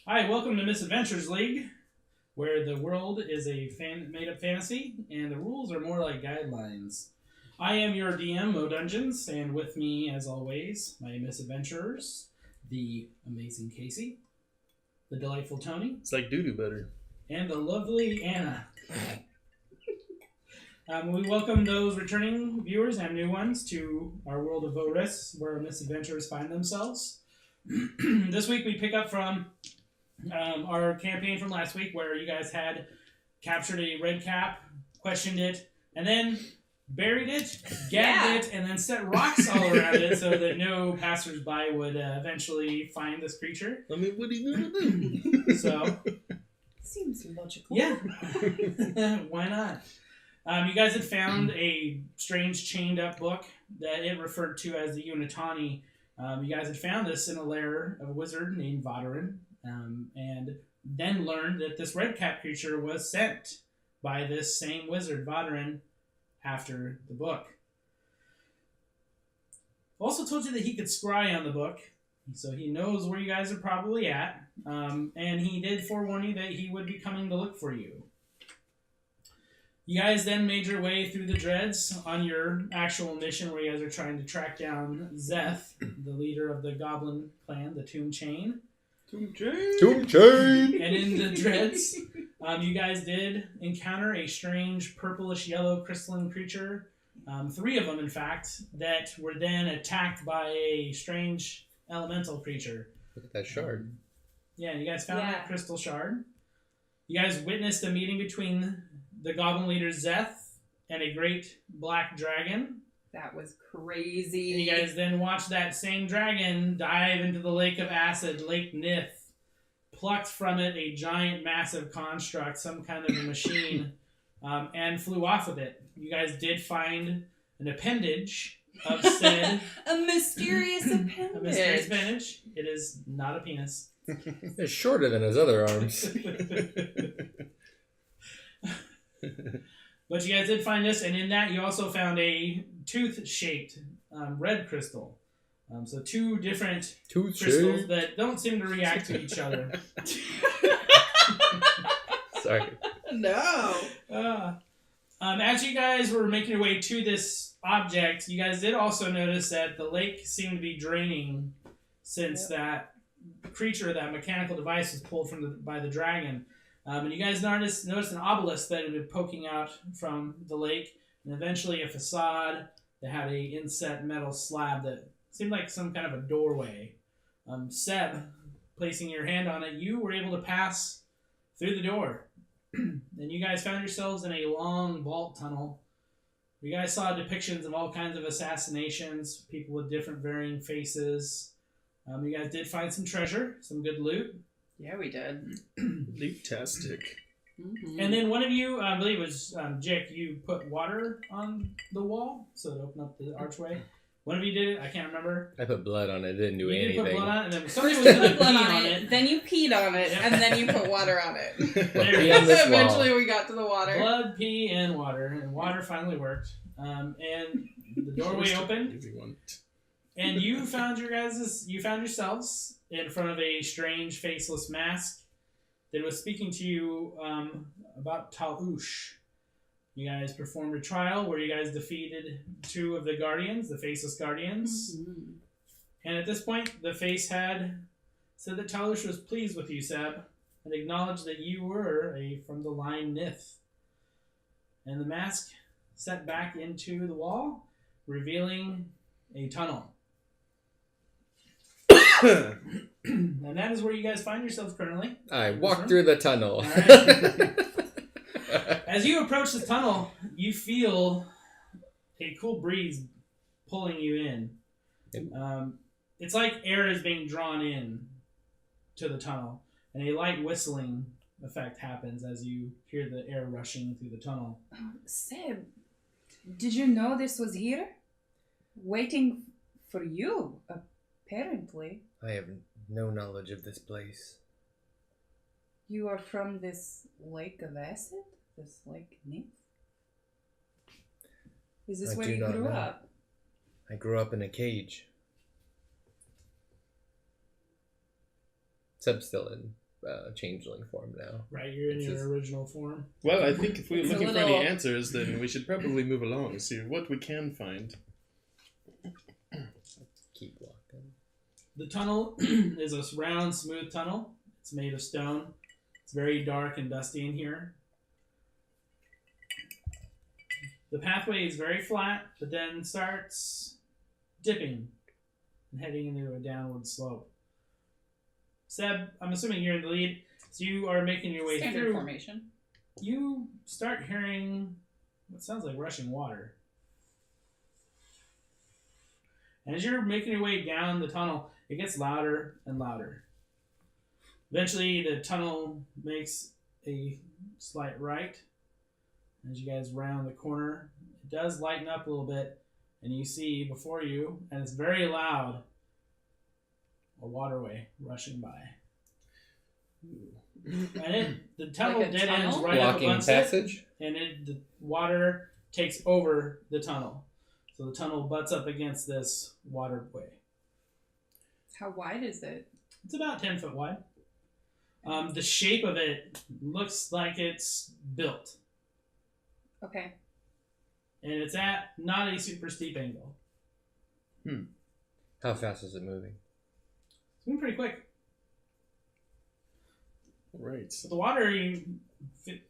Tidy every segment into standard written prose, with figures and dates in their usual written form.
Hi, welcome to Misadventurers League, where the world is a made-up fantasy, and the rules are more like guidelines. I am your DM, Mo Dungeons, and with me, as always, my misadventurers, the amazing Casey, the delightful Tony. It's like doo-doo butter. And the lovely Anna. We welcome those returning viewers and new ones to our world of Vo'Rys, where misadventurers find themselves. This week we pick up from our campaign from last week, where you guys had captured a red cap, questioned it, and then buried it, gagged it, and then set rocks all around it so that no passersby would eventually find this creature. I mean, what are you gonna do? So, seems logical. yeah, why not? You guys had found a strange chained up book that it referred to as the Unitani. You guys had found this in a lair of a wizard named Vo'Rys. And then learned that this red cap creature was sent by this same wizard, Vo'Rys, after the book. Also told you that he could scry on the book, so he knows where you guys are probably at, and he did forewarn you that he would be coming to look for you. You guys then made your way through the dreads on your actual mission, where you guys are trying to track down Zeth, the leader of the goblin clan, the Tomb Chain. Tomb Chain! And in the dreads, you guys did encounter a strange purplish yellow crystalline creature. 3 of them, in fact, that were then attacked by a strange elemental creature. Look at that shard. Yeah, you guys found that crystal shard. You guys witnessed a meeting between the goblin leader Zeth and a great black dragon. That was crazy. And you guys then watched that same dragon dive into the lake of acid, Lake Nyth, plucked from it a giant, massive construct, some kind of a machine, and flew off with it. You guys did find an appendage of said... a mysterious appendage. A mysterious appendage. It is not a penis. It's shorter than his other arms. But you guys did find this, and in that you also found a tooth-shaped red crystal. So 2 different crystals that don't seem to react to each other. Sorry. No. As you guys were making your way to this object, you guys did also notice that the lake seemed to be draining since that creature, that mechanical device, was pulled by the dragon. And you guys noticed an obelisk that had been poking out from the lake, and eventually a facade that had a inset metal slab that seemed like some kind of a doorway. Seb, placing your hand on it, you were able to pass through the door. And you guys found yourselves in a long vault tunnel. You guys saw depictions of all kinds of assassinations, people with different varying faces. You guys did find some treasure, some good loot. Yeah, we did. Loot-tastic. Mm-hmm. And then one of you, I believe it was Jiik, you put water on the wall so it opened up the archway. One of you did it, I can't remember. I put blood on it, it didn't do You anything. did put blood on it, and then somebody First was you going to put pee blood on it. then you peed on it, Yep. and then you put water on it. There we Pee on go. this wall. Eventually we got to the water. Blood, pee, and water finally worked. And the doorway opened, Easy one. and you found yourselves in front of a strange faceless mask that was speaking to you about Talush. You guys performed a trial where you guys defeated 2 of the guardians, the faceless guardians. Mm-hmm. And at this point, the face had said that Talush was pleased with you, Seb, and acknowledged that you were from the line Nyth. And the mask set back into the wall, revealing a tunnel. And that is where you guys find yourselves currently. I walked through the tunnel. Right. As you approach the tunnel, you feel a cool breeze pulling you in. It's like air is being drawn in to the tunnel, and a light whistling effect happens as you hear the air rushing through the tunnel. Seb, did you know this was here? Waiting for you, apparently. I have no knowledge of this place. You are from this lake of acid? This Lake Nyth? Is this I where do you not grew know. up? I grew up in a cage. Seb's still in. changeling form now. Right, you're in your original form. Well, I think if we're It's a looking for any little- answers, then we should probably move along and see what we can find. Keep walking. The tunnel is a round, smooth tunnel. It's made of stone. It's very dark and dusty in here. The pathway is very flat, but then starts dipping and heading into a downward slope. Seb, I'm assuming you're in the lead, so you are making your way Standard through. formation. You start hearing what sounds like rushing water. And as you're making your way down the tunnel, it gets louder and louder. Eventually, the tunnel makes a slight right. As you guys round the corner, it does lighten up a little bit, and you see before you, and it's very loud, a waterway rushing by. And the tunnel Like a dead ends tunnel? right up Walking against it, passage? and the water takes over the tunnel. So the tunnel butts up against this waterway. How wide is it? It's about 10 foot wide. The shape of it looks like it's built. Okay. And it's at not a super steep angle. How fast is it moving? It's moving pretty quick. Right. So the water, you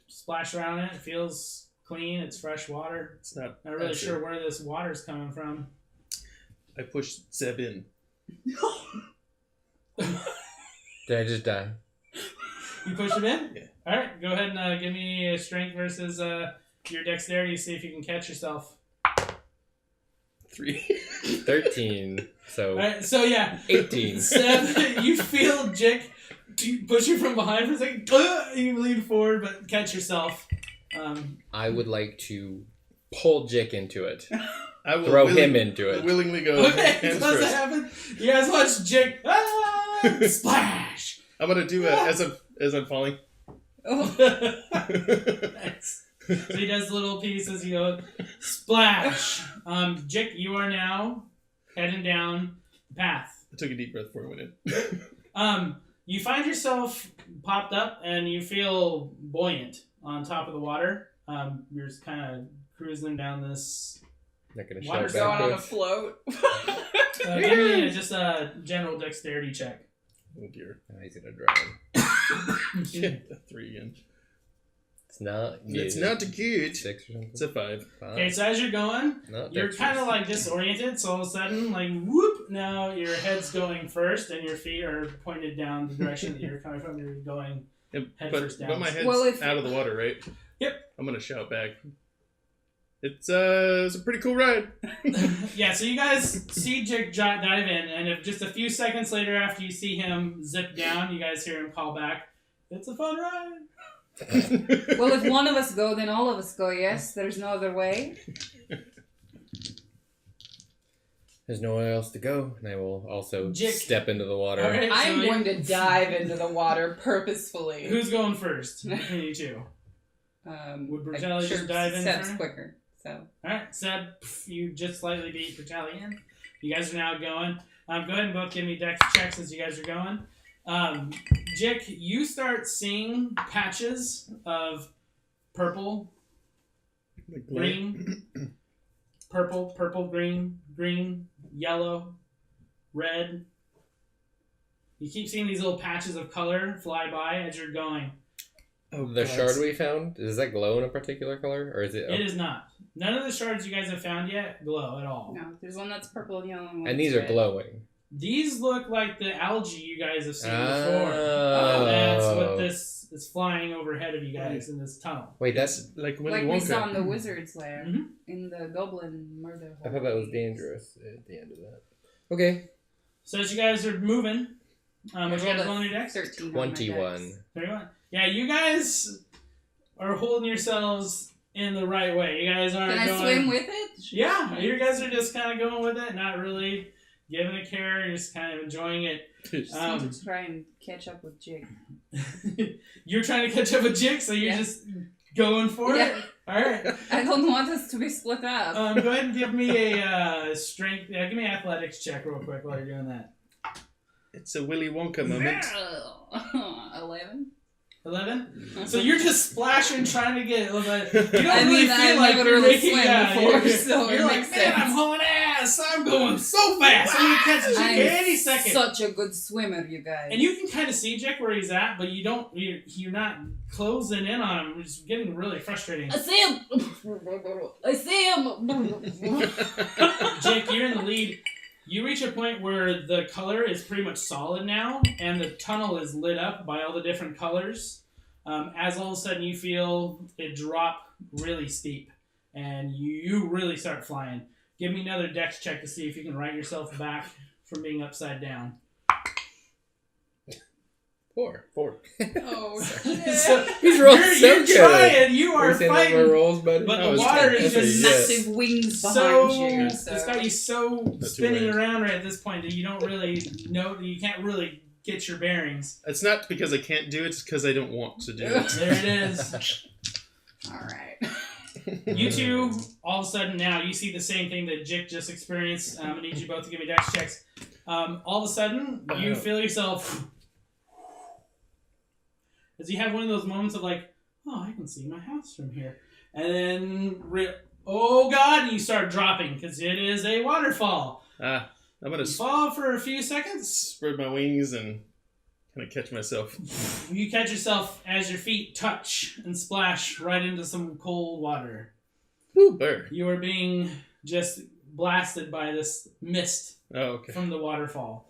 splash around it. It feels clean. It's fresh water. It's not Not really acid. sure where this water's coming from. I pushed Zeb in. Did I just die? You push him in? Yeah. All right, go ahead and give me a strength versus your dexterity. See if you can catch yourself. 3. 13. So All right, so yeah. 18. Seb, you feel Jiik push you from behind for a second. You lean forward, but catch yourself. I would like to pull Jiik into it. I will Throw him into it. willingly go Okay, hands does first. that happen? You guys watch Jiik. Splash! I'm gonna do it as I'm falling. Oh. Nice. So he does little pieces. You go splash. Jiik, you are now heading down the path. I took a deep breath before I went in. You find yourself popped up and you feel buoyant on top of the water. You're just kind of cruising down this. Not gonna Water's shout Going on a backwards. float. Give me just a general dexterity check. Oh dear. Oh, he's gonna drown. Yeah, 3 again. It's not. It's good. not good. 6 or something. It's a 5. Okay, so as you're going, Not you're dexterous. kind of like disoriented. So all of a sudden, like whoop! Now your head's going first, and your feet are pointed down the direction that you're coming from. You're going. Yeah, Head but first down. my head's Well, if- out of the water, right? Yep. I'm gonna shout back. It's a pretty cool ride. Yeah, so you guys see Jiik dive in, and if just a few seconds later after you see him zip down, you guys hear him call back, "It's a fun ride." Well, if one of us go, then all of us go, yes? There's no other way? There's nowhere else to go, and I will also Jiik. step into the water. All right, I'm so going to dive into the water purposefully. Who's going first? Between you two. Would Brutalia just dive in Seb's first? quicker, so. Alright, Seb, you just slightly beat Brutalia in. You guys are now going. Go ahead and both give me dex checks as you guys are going. Jiik, you start seeing patches of purple, green, purple, green, yellow, red. You keep seeing these little patches of color fly by as you're going. Oh, The God. shard we found, does that glow in a particular color, or is it? It is not. None of the shards you guys have found yet glow at all. No, there's one that's purple and yellow. And these are glowing. These look like the algae you guys have seen before. Oh. That's what this is flying overhead of you guys in this tunnel. Wait, that's. It's like Willy Like we saw Wonka. in the wizard's lair. Mhm. In the goblin murder I hole. thought that was dangerous at the end of that. Okay. So as you guys are moving, what you guys rolled a rolling your dex? 13 on my 21. dex. 31. Yeah, you guys are holding yourselves in the right way. You guys aren't Can I going... swim with it? Yeah, you guys are just kind of going with it, not really giving it care. You're just kind of enjoying it. To try and catch up with Jiik. You're trying to catch up with Jiik, so you're Yeah. just going for it? Yeah. All right. I don't want us to be split up. Go ahead and give me a strength. Yeah, give me an athletics check real quick while you're doing that. It's a Willy Wonka moment. 11. 11? So you're just splashing, trying to get, but you don't I really mean, feel I've like never you're really making, swam before, so you're it like, makes man, I'm sense. hauling ass. I'm going so fast. I'm gonna catch Jiik any second. Such a good swimmer, you guys. And you can kind of see Jiik where he's at, but you're not closing in on him. It's getting really frustrating. I see him. I see him. Jiik, you're in the lead. You reach a point where the color is pretty much solid now, and the tunnel is lit up by all the different colors. As all of a sudden you feel it drop really steep, and you really start flying. Give me another dex check to see if you can right yourself back from being upside down. 4. Oh, So, He's rolling you're so good. trying. You are We're saying that we're fighting. rolls, buddy. But Oh, the it's water good. is That's just a yes. massive wings behind so you. it's got you so Not too spinning worried. around right at this point that you don't really know. You can't really get your bearings. It's not because I can't do it, it's because I don't want to do it. There it is. All right. You two, all of a sudden now, you see the same thing that Jiik just experienced. I need you both to give me dex checks. All of a sudden, you feel yourself as you have one of those moments of like, oh, I can see my house from here. And then, oh God, and you start dropping because it is a waterfall. I'm going You to fall for a few seconds. spread my wings and kind of catch myself. You catch yourself as your feet touch and splash right into some cold water. Ooh, burr. You are being just blasted by this mist Oh, okay. from the waterfall.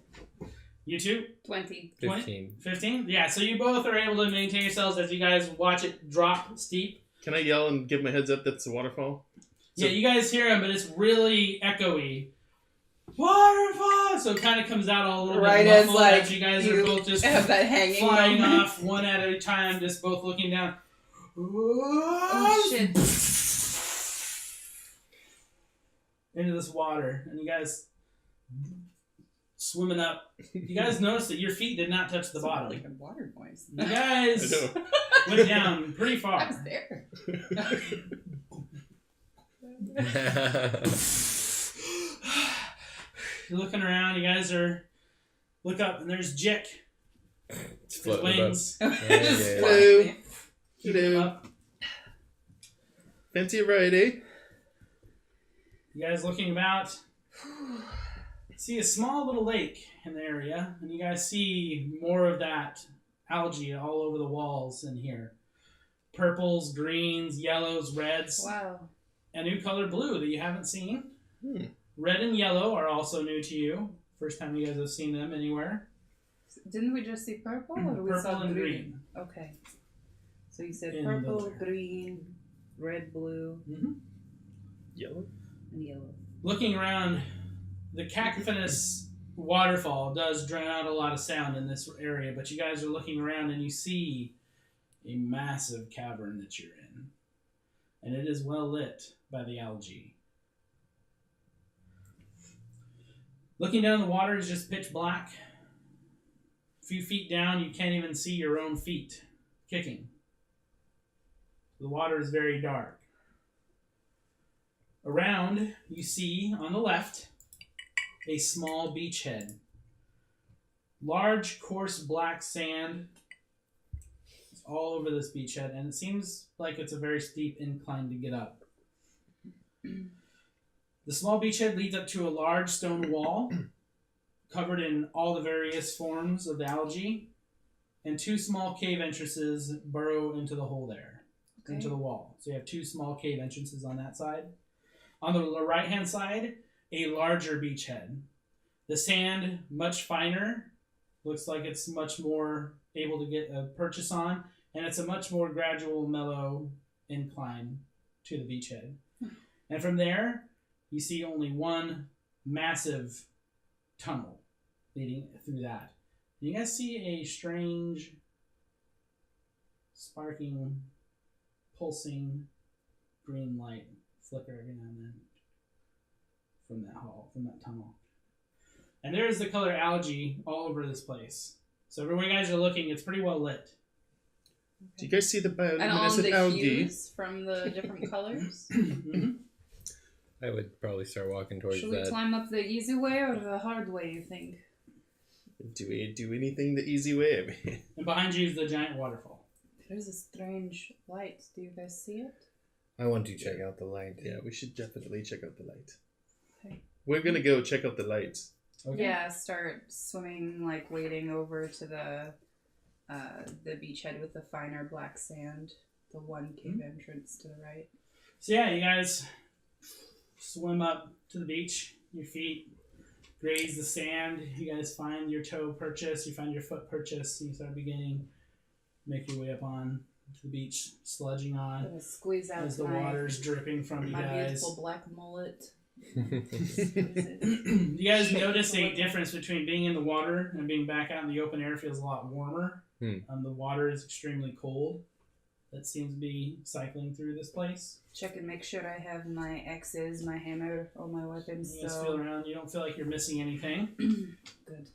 You two? 20. 15. 15? Yeah, so you both are able to maintain yourselves as you guys watch it drop steep. Can I yell and give my heads up that's a waterfall? Yeah, you guys hear him, but it's really echoey. Waterfall! So it kind of comes out all a little Right bit as, muffled like, as you guys you are both just have that hanging flying moment. off one at a time, just both looking down. Oh, shit. Into this water, and you guys swimming up. You guys noticed that your feet did not touch the bottom. Like a water noise. You guys I know. went down pretty I far. was there. You're looking around. You guys look up, and there's Jiik. It's His floating above. wings. Yeah. Hello. Keep him up. Fancy ride, eh? You guys looking about. See a small little lake in the area, and you guys see more of that algae all over the walls in here. Purples, greens, yellows, reds. Wow. A new color blue that you haven't seen. Hmm. Red and yellow are also new to you. First time you guys have seen them anywhere. Didn't we just see purple or we saw Purple and green? Okay. So you said In purple, the- green, red, blue, Mm-hmm. Yellow? and yellow. Looking around, the cacophonous waterfall does drown out a lot of sound in this area, but you guys are looking around and you see a massive cavern that you're in. And it is well lit by the algae. Looking down the water is just pitch black. A few feet down, you can't even see your own feet kicking. The water is very dark. Around, you see on the left a small beachhead. Large, coarse black sand is all over this beachhead, and it seems like it's a very steep incline to get up. The small beachhead leads up to a large stone wall covered in all the various forms of algae, and two small cave entrances burrow into the hole there, into the wall. So you have two small cave entrances on that side. On the right-hand side, a larger beachhead. The sand, much finer, looks like it's much more able to get a purchase on, and it's a much more gradual, mellow incline to the beachhead. And from there, you see only one massive tunnel leading through that. And you guys see a strange, sparking, pulsing green light flicker every now and then from that hall, from that tunnel. And there is the color algae all over this place. So everywhere you guys are looking, it's pretty well lit. Do you guys see the And on bioluminescent the algae? hues from the different colors? Mm-hmm. I would probably start walking towards Should we that. climb up the easy way or the hard way, you think? Do we do anything the easy way? I mean, And behind you is the giant waterfall. There's a strange light. Do you guys see it? I want to check out the light. Yeah, we should definitely check out the light. Okay. We're gonna go check out the light. Okay. Yeah, start swimming, like wading over to the beachhead with the finer black sand. The one cave entrance to the right. So yeah, you guys swim up to the beach. Your feet graze the sand. You guys find your toe purchase. You find your foot purchase. You start make your way up on to the beach, sludging I'm on gonna squeeze out as the water's dripping from you my guys. beautiful black mullet. You guys Shake notice the a water. difference between being in the water and being back out in the open air. Feels a lot warmer. The water is extremely cold. That seems to be cycling through this place. Check and make sure I have my axes, my hammer, all my weapons. You guys feel around. You don't feel like you're missing anything. Good.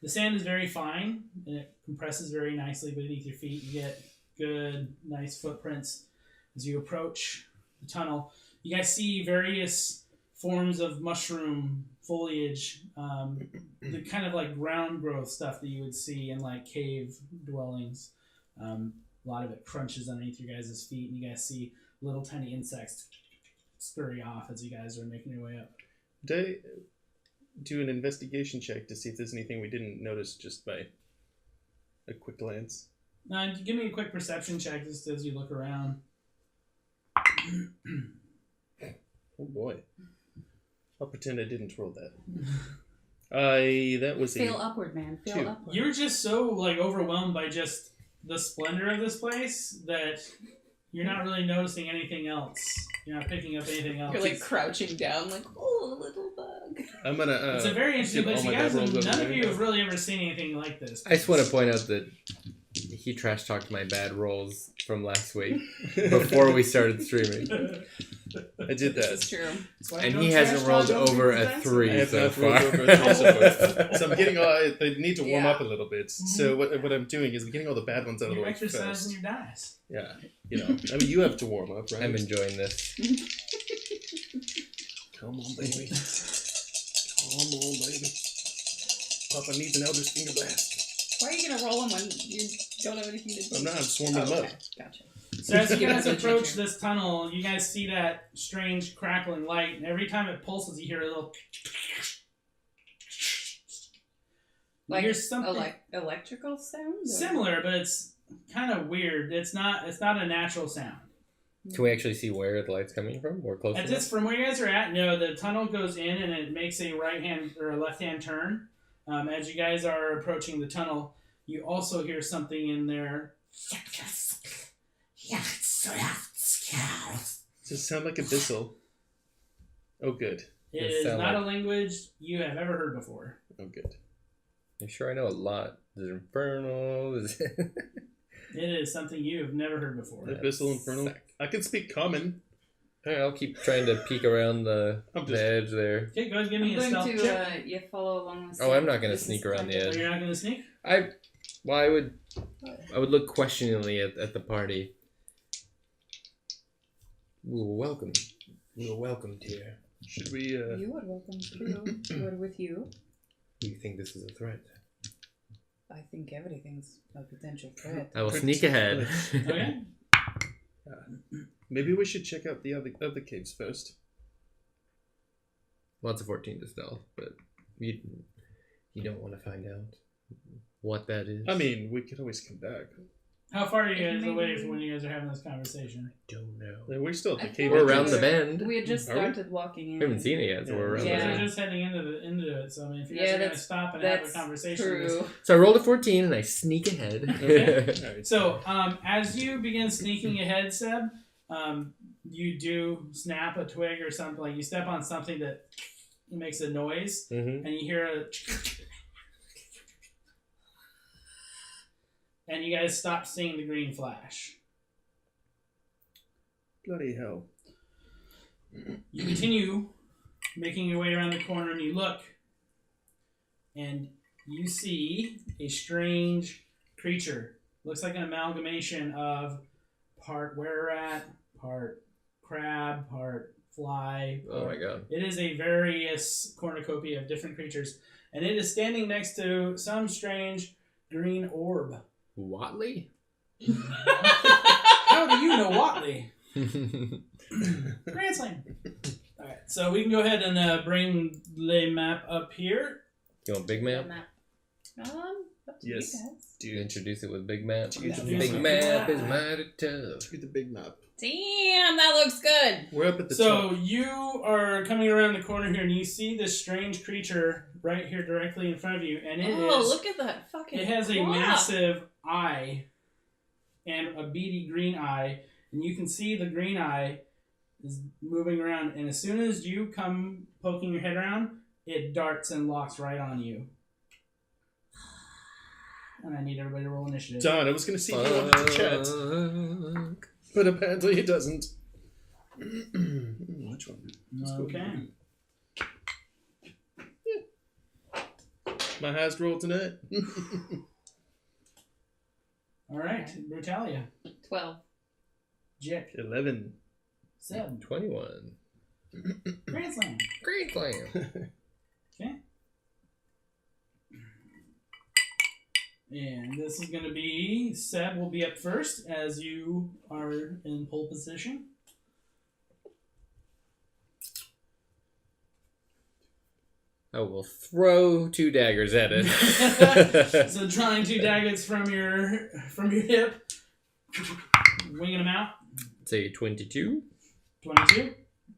The sand is very fine, and it compresses very nicely beneath your feet. You get good, nice footprints as you approach the tunnel. You guys see various forms of mushroom foliage, the kind of like ground growth stuff that you would see in like cave dwellings. A lot of it crunches underneath your guys' feet, and you guys see little tiny insects scurry off as you guys are making your way up. Did I do an investigation check to see if there's anything we didn't notice just by a quick glance? Now, give me a quick perception check just as you look around. Oh boy. I'll pretend I didn't roll that. That was Fail upward, man. Fail 2. upward. You're just so like overwhelmed by just the splendor of this place that you're not really noticing anything else. You're not picking up anything else. You're like crouching down, like, oh, little bug. I'm gonna. It's a very interesting give place. all You my guys, bad rolls over none of there. you have really ever seen anything like this. I just want to point out that he trash talked my bad rolls from last week before we started streaming, I did This that. is true. That's why and don't he trash hasn't talk rolled other over people's a dice. 3 I have so not rolled far. over a 3 so far. So I'm getting all. They need to warm Yeah. up a little bit. So what I'm doing is I'm getting all the bad ones out of the You're way exercising first. your dice. Yeah, you know. I mean, you have to warm up, right? I'm enjoying this. Come on, baby. Come on, baby. Papa needs an Elder's Finger Blast. Why are you gonna roll them when you don't have anything to do? I'm not. I'm swarming them okay. up. Gotcha. So as you Give guys us a approach ginger. this tunnel, you guys see that strange crackling light, and every time it pulses, you hear a little. Like Here's something electrical sound? Or? similar, but it's kind of weird. It's not a natural sound. Can we actually see where the light's coming from? More close. At this, from where you guys are at, no, the tunnel goes in and it makes a right hand or a left hand turn. As you guys are approaching the tunnel, you also hear something in there. Does it sound like a Bissell? Oh, good. It Does is sound not like- a language you have ever heard before. Oh, good. I'm sure I know a lot. There's Infernal. There's It is something you have never heard before. The Bissell Infernal. Sick. I can speak common. Alright, I'll keep trying to peek around the edge there. Okay, go ahead and give I'm me a going stealth to check. you follow along the Oh, I'm same not gonna business sneak around the tactic. Oh, edge. you're not going to sneak? I would look questioningly at the party. We were welcome. We were welcomed here. Should we? You are welcome too. We're with you. Do you think this is a threat? I think everything's a potential threat. I will sneak ahead. Okay. Maybe we should check out the other caves first. Well, it's a 14 to stealth, but you don't want to find out what that is. I mean, we could always come back. How far are you guys Maybe- away from when you guys are having this conversation? don't know. We're still at the I cave. feel We're around the entrance. bend. We had just Are we? started walking in. We haven't seen it yet, so we're around Yeah. the We're bend. just heading into it, so I mean, if you guys Yeah, are going to that's- stop and have a That's conversation. true. So I rolled a 14 and I sneak ahead. Okay. Alright. So, as you begin sneaking ahead, Seb, you do snap a twig or something. Like you step on something that makes a noise, Mm-hmm. and you hear a. And you guys stop seeing the green flash. Bloody hell. You continue making your way around the corner, and you look, and you see a strange creature. Looks like an amalgamation of part were-rat, part crab, part fly. Oh my god. It is a various cornucopia of different creatures, and it is standing next to some strange green orb. Watley? How do you know Watley? Grand Slam. Alright, so we can go ahead and bring the map up here. You want big map? Up to Yes. you guys. Do you introduce it with big map? Yeah, Big map is mighty tough. Do the big map. Damn, that looks good. We're up at the So top. you are coming around the corner here, and you see this strange creature right here, directly in front of you, and Look at that fucking. it has a claw. massive eye and a beady green eye, and you can see the green eye is moving around, and as soon as you come poking your head around, it darts and locks right on you. And I need everybody to roll initiative. Don, I was going to see if you wanted to chat, but apparently it doesn't. Which one? Let's go Okay. My highest roll tonight. All right, Brutalia, 12. Jiik, 11. 7, 21. Grand Slam. Great Slam. Okay. And this is going to be, Seb will be up first as you are in pole position. I will throw 2 daggers at it. So drawing 2 daggers from your hip, winging them out. Say 22. 22.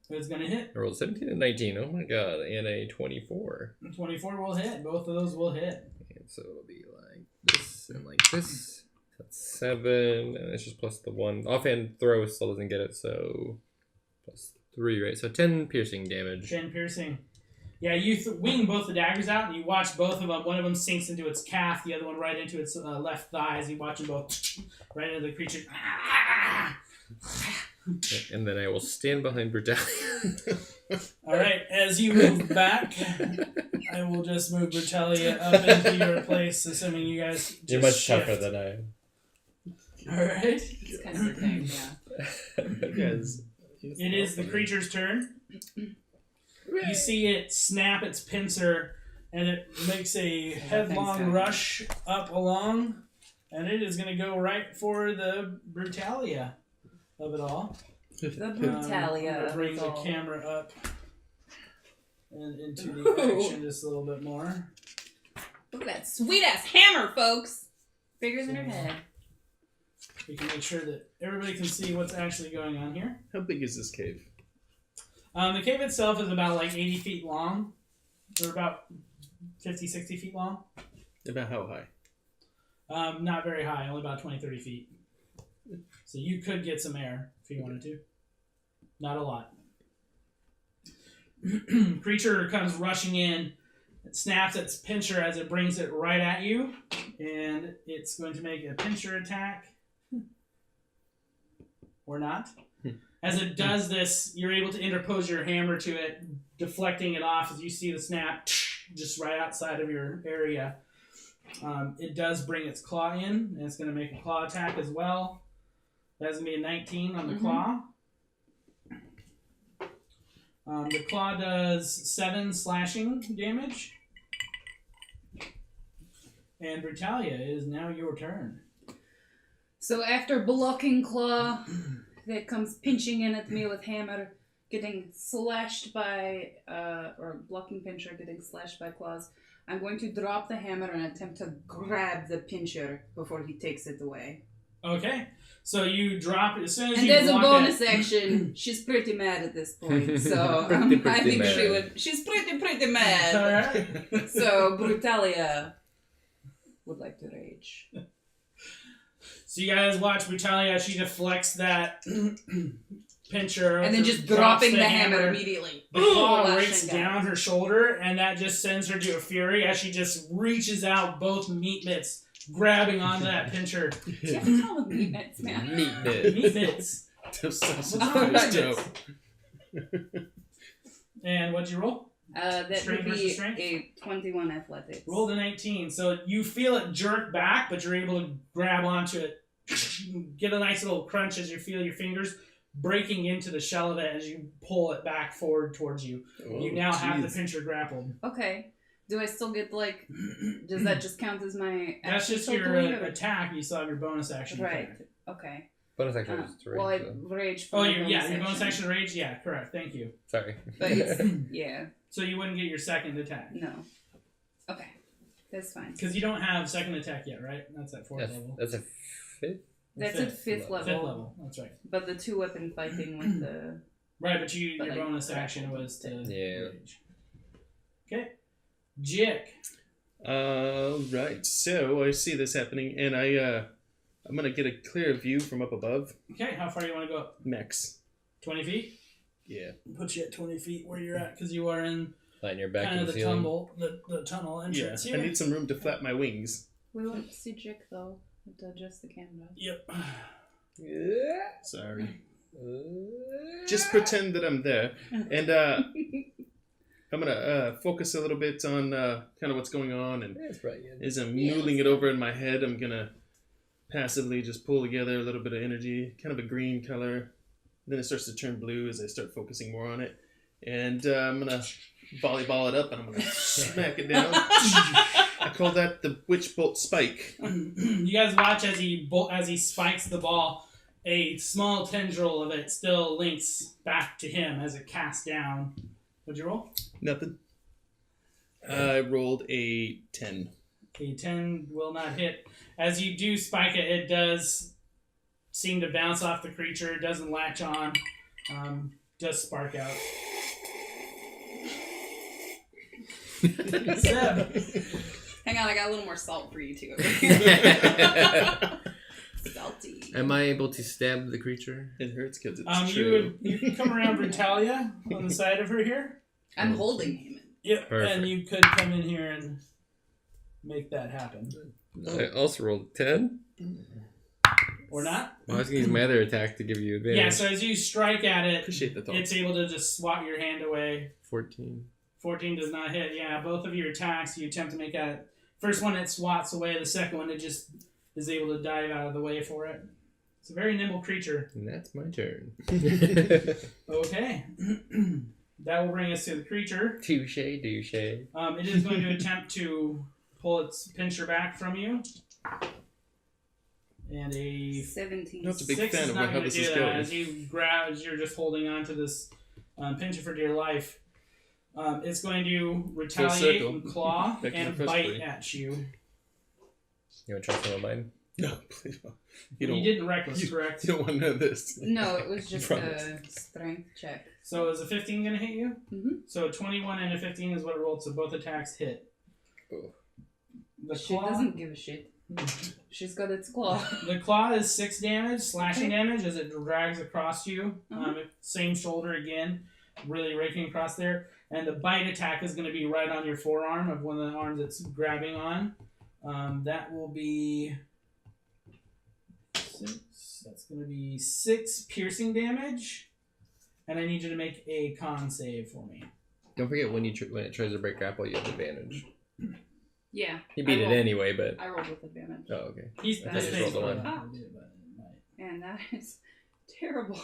It's going to hit. I rolled 17 and 19. Oh my god. And a 24. 24 will hit. Both of those will hit. And so it'll be like this and like this. That's 7. And it's just plus the 1. Offhand throw still doesn't get it, so plus 3, right? So 10 piercing damage. 10 piercing. Yeah, you wing both the daggers out, and you watch both of them. One of them sinks into its calf, the other one right into its left thigh as you watch them both right into the creature. And then I will stand behind Brutalia. All right, as you move back, I will just move Brutalia up into your place, assuming you guys just You're much shift. tougher than I am. All right. It's kind of the thing, yeah. Guys, It is the creature's turn. You see it snap its pincer, and it makes a headlong rush up along, and it is going to go right for the Brutalia of it all. The I'm Brutalia. gonna bring of the it all. camera up and into the action just a little bit more. Look at that sweet ass hammer, folks. Bigger than her head. We can make sure that everybody can see what's actually going on here. how big is this cave? The cave itself is about like 80 feet long. Or about 50, 60 feet long. About how high? Not very high, only about 20, 30 feet. So you could get some air if you wanted to. Not a lot. Creature comes rushing in. It snaps its pincher as it brings it right at you. And it's going to make a pincher attack. Or not. As it does this, you're able to interpose your hammer to it, deflecting it off as you see the snap just right outside of your area. It does bring its claw in, and it's going to make a claw attack as well. That's going to be a 19 on the claw. The claw does 7 slashing damage. And Brutalia, it is now your turn. So after blocking claw that comes pinching in at me with hammer, getting slashed by, or blocking pincher getting slashed by claws, I'm going to drop the hammer and attempt to grab the pincher before he takes it away. Okay, so you drop it as soon as And you as a block bonus it. action, she's pretty mad at this point, so Pretty I think mad. she would. She's pretty All mad. right. So Brutalia would like to rage. So you guys watch Brutalia. She deflects that pincher, And then just drops dropping the hammer immediately. The claw Lashing rakes down her shoulder, and that just sends her to a fury as she just reaches out both meat mitts, grabbing onto that pincher. You have to call them meat mitts, man. Meat bit. Meat mitts. Those sausage Oh, is dope. And what'd you roll? That Strength would versus be strength? a 21 athletics. Rolled a 19. So you feel it jerk back, but you're able to grab onto it. Get a nice little crunch as you feel your fingers breaking into the shell of it as you pull it back forward towards you. Oh, You now have the jeez. pincher grappled. Okay. Do I still get, like... Does that just count as my... That's just action your still doing it? attack. You still have your bonus action. Right. Attack. Okay. Bonus action is to rage. Well, I though. rage for Oh, my your bonus action rage? Yeah, correct. Thank you. Sorry. But it's... Yeah. So you wouldn't get your second attack. No. Okay. That's fine. Because you don't have second attack yet, right? That's at 4th level. That's a 5th? That's at 5th level. 5th level, that's right. But the 2-weapon fighting with the... Right, but your like, bonus action was to Yeah. rage. Okay. Jiik. Right. So I see this happening, and I'm gonna get a clear view from up above. Okay, how far do you want to go up? Max. 20 feet? Yeah. Put you at 20 feet where you're at, because you are in Line your back kind in of the the ceiling. the tunnel Yeah. entrance I here. need some room to flap my wings. We want to see Jiik, though. We have to adjust the camera. Yep. Sorry. Just pretend that I'm there, and I'm gonna focus a little bit on kind of what's going on, and That's probably good. as I'm mulling it over in my head, I'm gonna passively just pull together a little bit of energy, kind of a green color. Then it starts to turn blue as I start focusing more on it, and I'm gonna volleyball it up, and I'm gonna smack it down. I call that the witch bolt spike. You guys watch as he spikes the ball. A small tendril of it still links back to him as it casts down. What'd you roll? Nothing. I rolled a 10. A 10 will not hit. As you do spike it, it does seem to bounce off the creature. It doesn't latch on. Does spark out. Seb. Hang on, I got a little more salt for you, too. Salty. Am I able to stab the creature? It hurts because it's true. You could come around Brutalia on the side of her here. I'm holding him. Yep, Perfect. and you could come in here and make that happen. I also rolled 10. Or not? Well, I was going to use my other attack to give you advantage. Yeah, so as you strike at it, Appreciate the thought. it's able to just swat your hand away. 14. 14 does not hit. Yeah, both of your attacks, you attempt to make that. First one, it swats away. The second one, it just is able to dive out of the way for it. It's a very nimble creature. And that's my turn. Okay. That will bring us to the creature. Touche, douche. It is going to attempt to pull its pincher back from you. And a 17. Not a big 6 fan is of not how going to this do is that. going. As you're just holding on to this pincher for dear life. It's going to retaliate circle. and claw Back to the and first bite three. at you. You want to try some of mine? No, please don't. You didn't reckless, correct? You don't want to know this. No, it was just Promise. a strength check. So is a 15 going to hit you? Mm-hmm. So 21 and a 15 is what it rolled, so both attacks hit. Oh. The She claw, doesn't give a shit. She's got its claw. the claw is 6 damage, slashing damage as it drags across you. Uh-huh. Same shoulder again, really raking across there. And the bite attack is going to be right on your forearm of one of the arms it's grabbing on. That will be 6. That's going to be 6 piercing damage. And I need you to make a con save for me. Don't forget when when it tries to break grapple, you have advantage. Yeah. You beat I it rolled- anyway, but... I rolled with advantage. Oh, okay. He's I thought you just rolled a one. And that is terrible.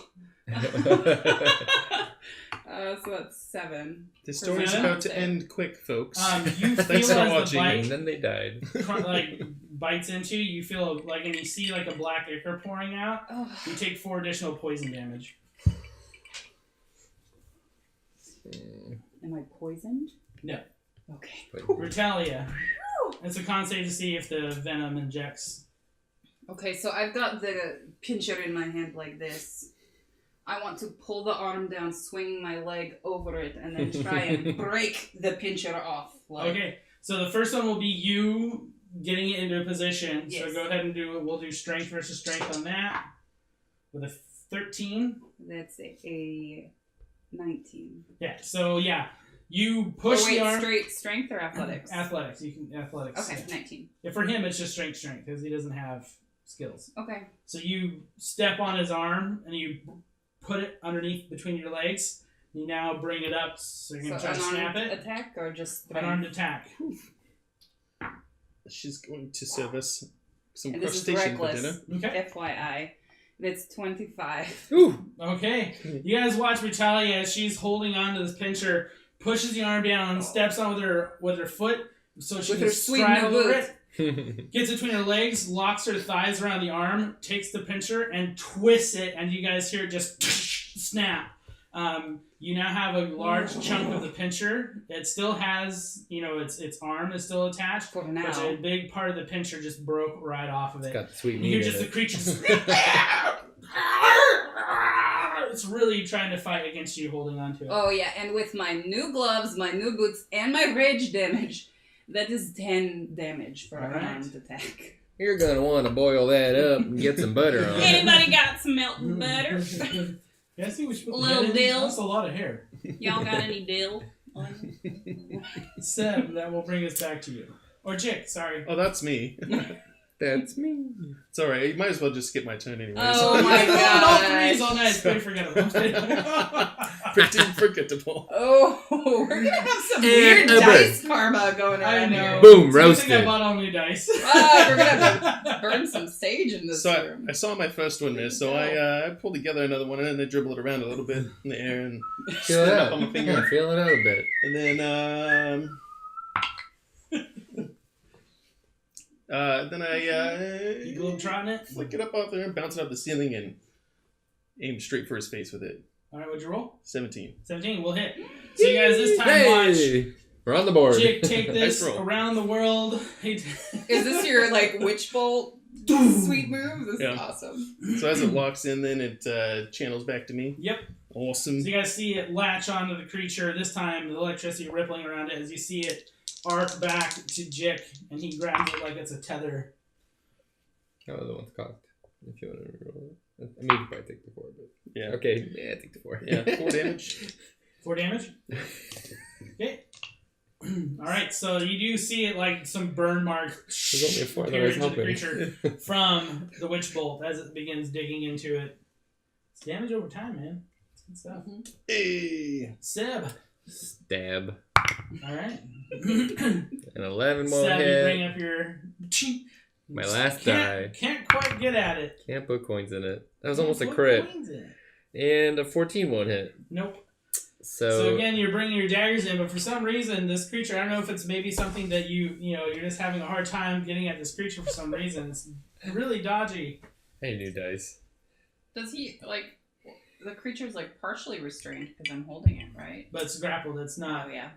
So that's 7. The story's Seven? about to end quick, folks. You Thanks feel for as the watching. And bite then they died. bites into you, you feel like, and you see like a black ichor pouring out. Oh. You take 4 additional poison damage. Am I poisoned? No. Okay. Brutalia. It's a con save to see if the venom injects. Okay, so I've got the pincher in my hand like this. I want to pull the arm down, swinging my leg over it, and then try and break the pincher off. Okay, so the first one will be you getting it into a position. Yes. So go ahead and we'll do strength versus strength on that. With a 13. That's a 19. Yeah, so yeah. You push Oh, wait, the arm. straight strength or athletics? Athletics. You can athletics. Okay, 19. Yeah, for him, it's just strength because he doesn't have skills. Okay. So you step on his arm and you put it underneath between your legs. You now bring it up so you're going to try to snap it. Attack or just strength? Unarmed attack. She's going to serve us some And this is crustacean for reckless. dinner. Okay. FYI. That's 25. Ooh! Okay. You guys watch Brutalia as she's holding on to this pincher, pushes the arm down, steps on with her foot so she With can her sweet stride new over boot. it. Gets between her legs, locks her thighs around the arm, takes the pincher and twists it, and you guys hear it just snap. You now have a large chunk of the pincher. It still has, its arm is still attached, For now. but a big part of the pincher just broke right off of it. It's got the sweet You meat hear in just the it. creature it's really trying to fight against you, holding on to it. Oh yeah, and with my new gloves, my new boots, and my rage damage, that is 10 damage for an Alright. armed attack. You're gonna want to boil that up and get some butter on it. Anybody got some melted butter? Yeah, I see what you put A the little head in. dill. That's a lot of hair. Y'all got any dill? Seb, that will bring us back to you. Or Jiik, sorry. Oh, that's me. That's me. It's alright. You might as well just skip my turn anyway. Oh my All three is god. all nice, pretty forgettable. Pretty forgettable. Oh, we're gonna have some And weird a dice karma going I around know. here. Boom, It's a good thing roasted. I bought all new dice. We're gonna have to burn some sage in this So room. I saw my first one miss, so I pulled together another one and then I dribbled it around a little bit in the air and Feel it spin out. up on my Yeah, finger. feel it out a bit. And then I You globetrotting it? flick it up off there and bounce it off the ceiling and aim straight for his face with it. Alright, what'd you roll? 17. 17, we'll hit. So you guys this time watch Hey! We're on the board. Jiik take this Nice roll. around the world. Is this your witch bolt sweet move? This Yeah. is awesome. So as it walks in, then it channels back to me. Yep. Awesome. So you guys see it latch onto the creature. This time, the electricity rippling around it as you see it arc back to Jiik, and he grabs it like it's a tether. Oh, the one's cocked. If you want to roll it. I mean, you can probably take the 4, but... Yeah. Okay, yeah, take the 4. Yeah, 4 damage. 4 damage? Okay. Alright, so you do see it like some burn mark There's only a 4 that appear was into the helping. creature from the witch bolt as it begins digging into it. It's damage over time, man. It's good stuff. Hey. Seb. Stab. Alright. An 11 more Seb, you hit. bring up your... My last die. Can't quite get at it. Can't put coins in it. That was almost a Put crit. coins in it. And a 14 won't hit. Nope. So So again, you're bringing your daggers in, but for some reason, this creature, I don't know if it's maybe something that you're just having a hard time getting at this creature for some reason. It's really dodgy. hey, new dice. Does he, the creature's partially restrained because I'm holding it, right? But it's grappled. It's not. Oh, yeah.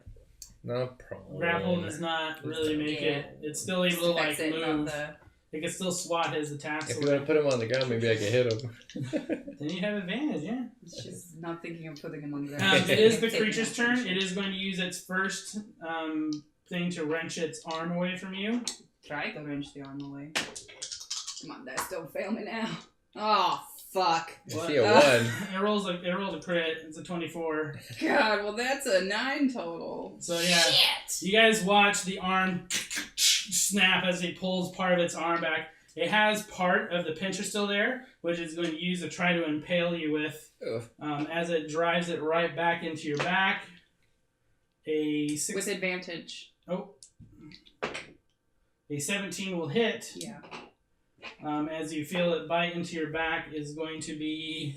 Not a problem. Grappled does not really make Yeah. it. It's still able to Fix it, not move. the- It can still swat his attacks If you want away. to put him on the ground, maybe I can hit him. Then you have advantage, yeah. She's not thinking of putting him on the ground. It is the Taking creature's it. turn. It is going to use its first thing to wrench its arm away from you. Try to wrench the arm away. Come on, dice, don't fail me now. Oh, fuck. I see a 1. It rolls a crit. It's a 24. God, well, that's a 9 total. So yeah, you guys watch the arm snap as it pulls part of its arm back. It has part of the pincher still there, which it's going to use to try to impale you with. As it drives it right back into your back. A 6. With advantage. Oh. A 17 will hit. Yeah. As you feel it bite into your back is going to be...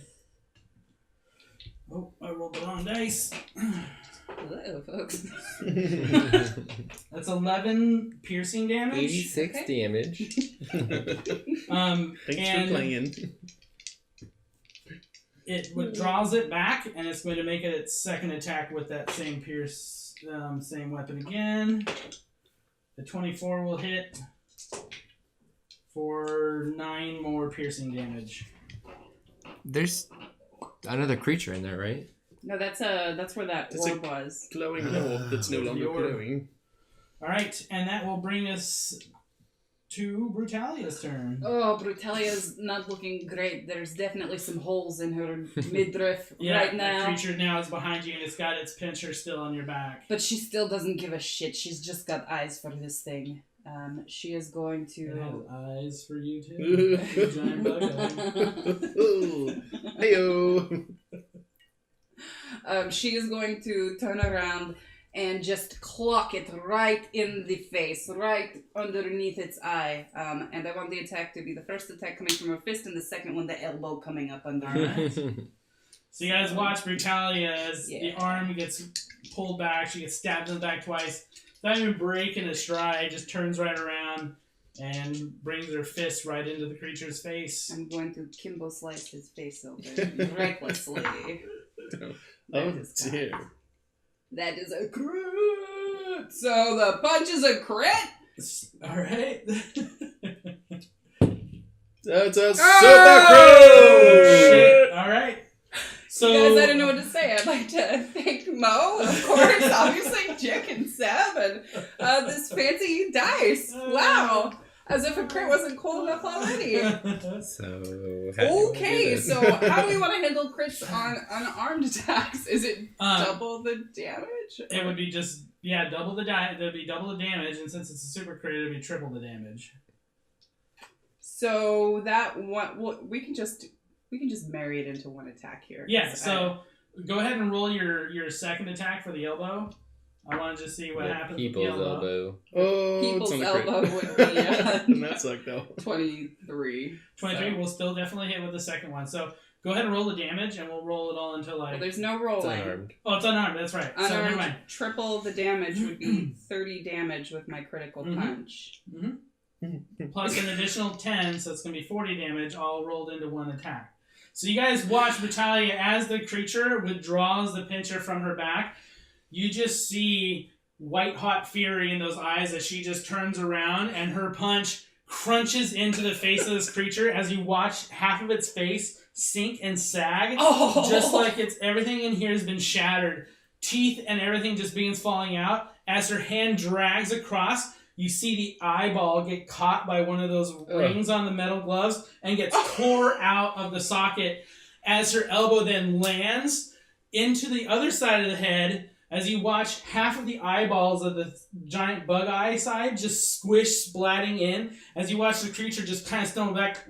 Oh, I rolled the wrong dice. Hello, folks. That's 11 piercing damage. 86 Okay. damage. Thanks and for playing. it withdraws it back, and it's going to make it its second attack with that same same weapon again. The 24 will hit for 9 more piercing damage. There's another creature in there, right? No, that's where that It's a- orb was. Glowing orb that's no longer The orb. glowing. All right, and that will bring us to Brutalia's turn. Oh, Brutalia's not looking great. There's definitely some holes in her midriff right The now. creature now is behind you, and it's got its pincher still on your back. But she still doesn't give a shit. She's just got eyes for this thing. She is going It to... has eyes for you too. You giant bug eye. Heyo. She is going to turn around and just clock it right in the face, right underneath its eye. And I want the attack to be the first attack coming from her fist and the second one the elbow coming up under her. So you guys watch Brutalia as the Yeah. arm gets pulled back. She gets stabbed in the back twice. Not even breaking a stride, just turns right around and brings her fist right into the creature's face. I'm going to Kimbo slice his face open recklessly. Oh dear. That is a crit. So the punch is a crit. All right. That's a Oh, super shit. All right. So You guys, I don't know what to say. I'd like to thank Mo, of course, obviously, Jiik and Seb, and this fancy dice. Wow. As if a crit wasn't cool enough already. So Okay, so how do we want to handle crits on unarmed attacks? Is it double the damage? It would be just double the there'd be double the damage, and since it's a super crit, it'd be triple the damage. So that one, well, we can just marry it into one attack here. Yeah. So go ahead and roll your second attack for the elbow. I want to just see what happens. People's with the elbow. Oh, People's it's on the elbow would be and that's like though. 23. 23 So. will still definitely hit with the second one. So go ahead and roll the damage, and we'll roll it all until like. Well, there's no It's rolling. unarmed. Oh, it's unarmed. That's right. So never Unarmed, mind. triple the damage would be 30 damage with my critical Mhm. punch. Plus an additional 10, so it's going to be 40 damage, all rolled into one attack. So you guys watch Brutalia as the creature withdraws the pincher from her back. You just see white-hot fury in those eyes as she just turns around, and her punch crunches into the face of this creature as you watch half of its face sink and sag. Oh! Just like it's everything in here has been shattered. Teeth and everything just begins falling out. As her hand drags across, you see the eyeball get caught by one of those rings on the metal gloves and gets tore out of the socket as her elbow then lands into the other side of the head as you watch half of the eyeballs of the giant bug eye side just squish splatting in as you watch the creature just kind of stumble back.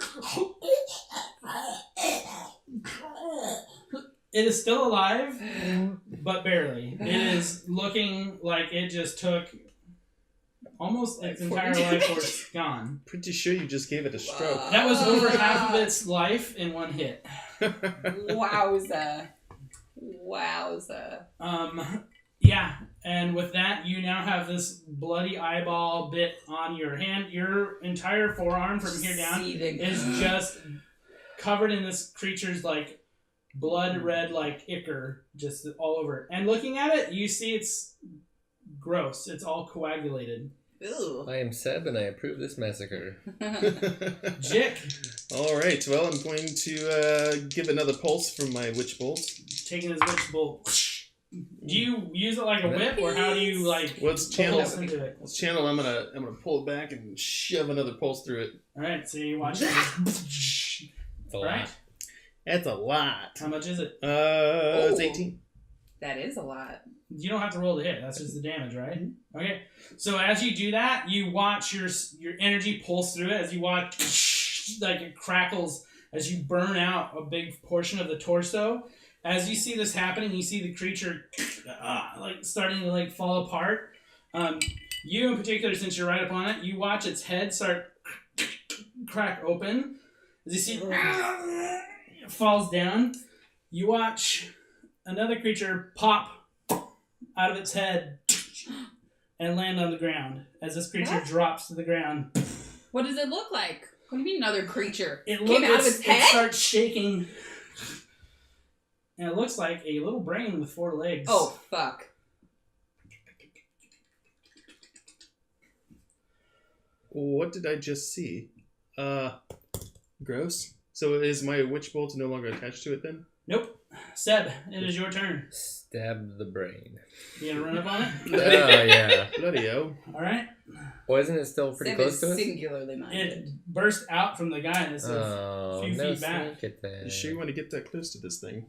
It is still alive, but barely. It is looking like it just took almost its entire life force gone. Pretty sure you just gave it a stroke. That was over half of its life in one hit. Wowza. Yeah, and with that, you now have this bloody eyeball bit on your hand. Your entire forearm from here down Seething. is just covered in this creature's like blood red like ichor just all over it. And looking at it, you see it's gross. It's all coagulated. Ew. I am Seb, and I approve this massacre. Jiik, All right. Well, I'm going to give another pulse from my witch bolt. taking his witch bolt. Do you use it like a whip, or how do you like Let's channel. pulse into it? Let's channel. I'm gonna pull it back and shove another pulse through it. All right, so you watch it. It's a lot. Right? That's a lot. How much is it? It's 18. That is a lot. You don't have to roll to hit. That's just the damage, right? Okay. So as you do that, you watch your energy pulse through it. As you watch, like it crackles as you burn out a big portion of the torso. As you see this happening, you see the creature like starting to like fall apart. You in particular, since you're right up on it, you watch its head start crack open. As you see it falls down, you watch another creature pop out of its head and land on the ground as this creature drops to the ground. What does it look like? What do you mean another creature? It Came out of its it head? starts shaking. And it looks like a little brain with 4 legs. Oh, fuck. What did I just see? Gross. So is my witch bolt no longer attached to it then? Nope. Seb, it is your turn. Stab the brain. You gonna run up on it? Oh, yeah. Bloody-o. Alright. Well, isn't it still pretty Seb close is to us? singularly It minded. burst out from the guy and it's Oh, few no feet back. sneak attack. You sure you want to get that close to this thing?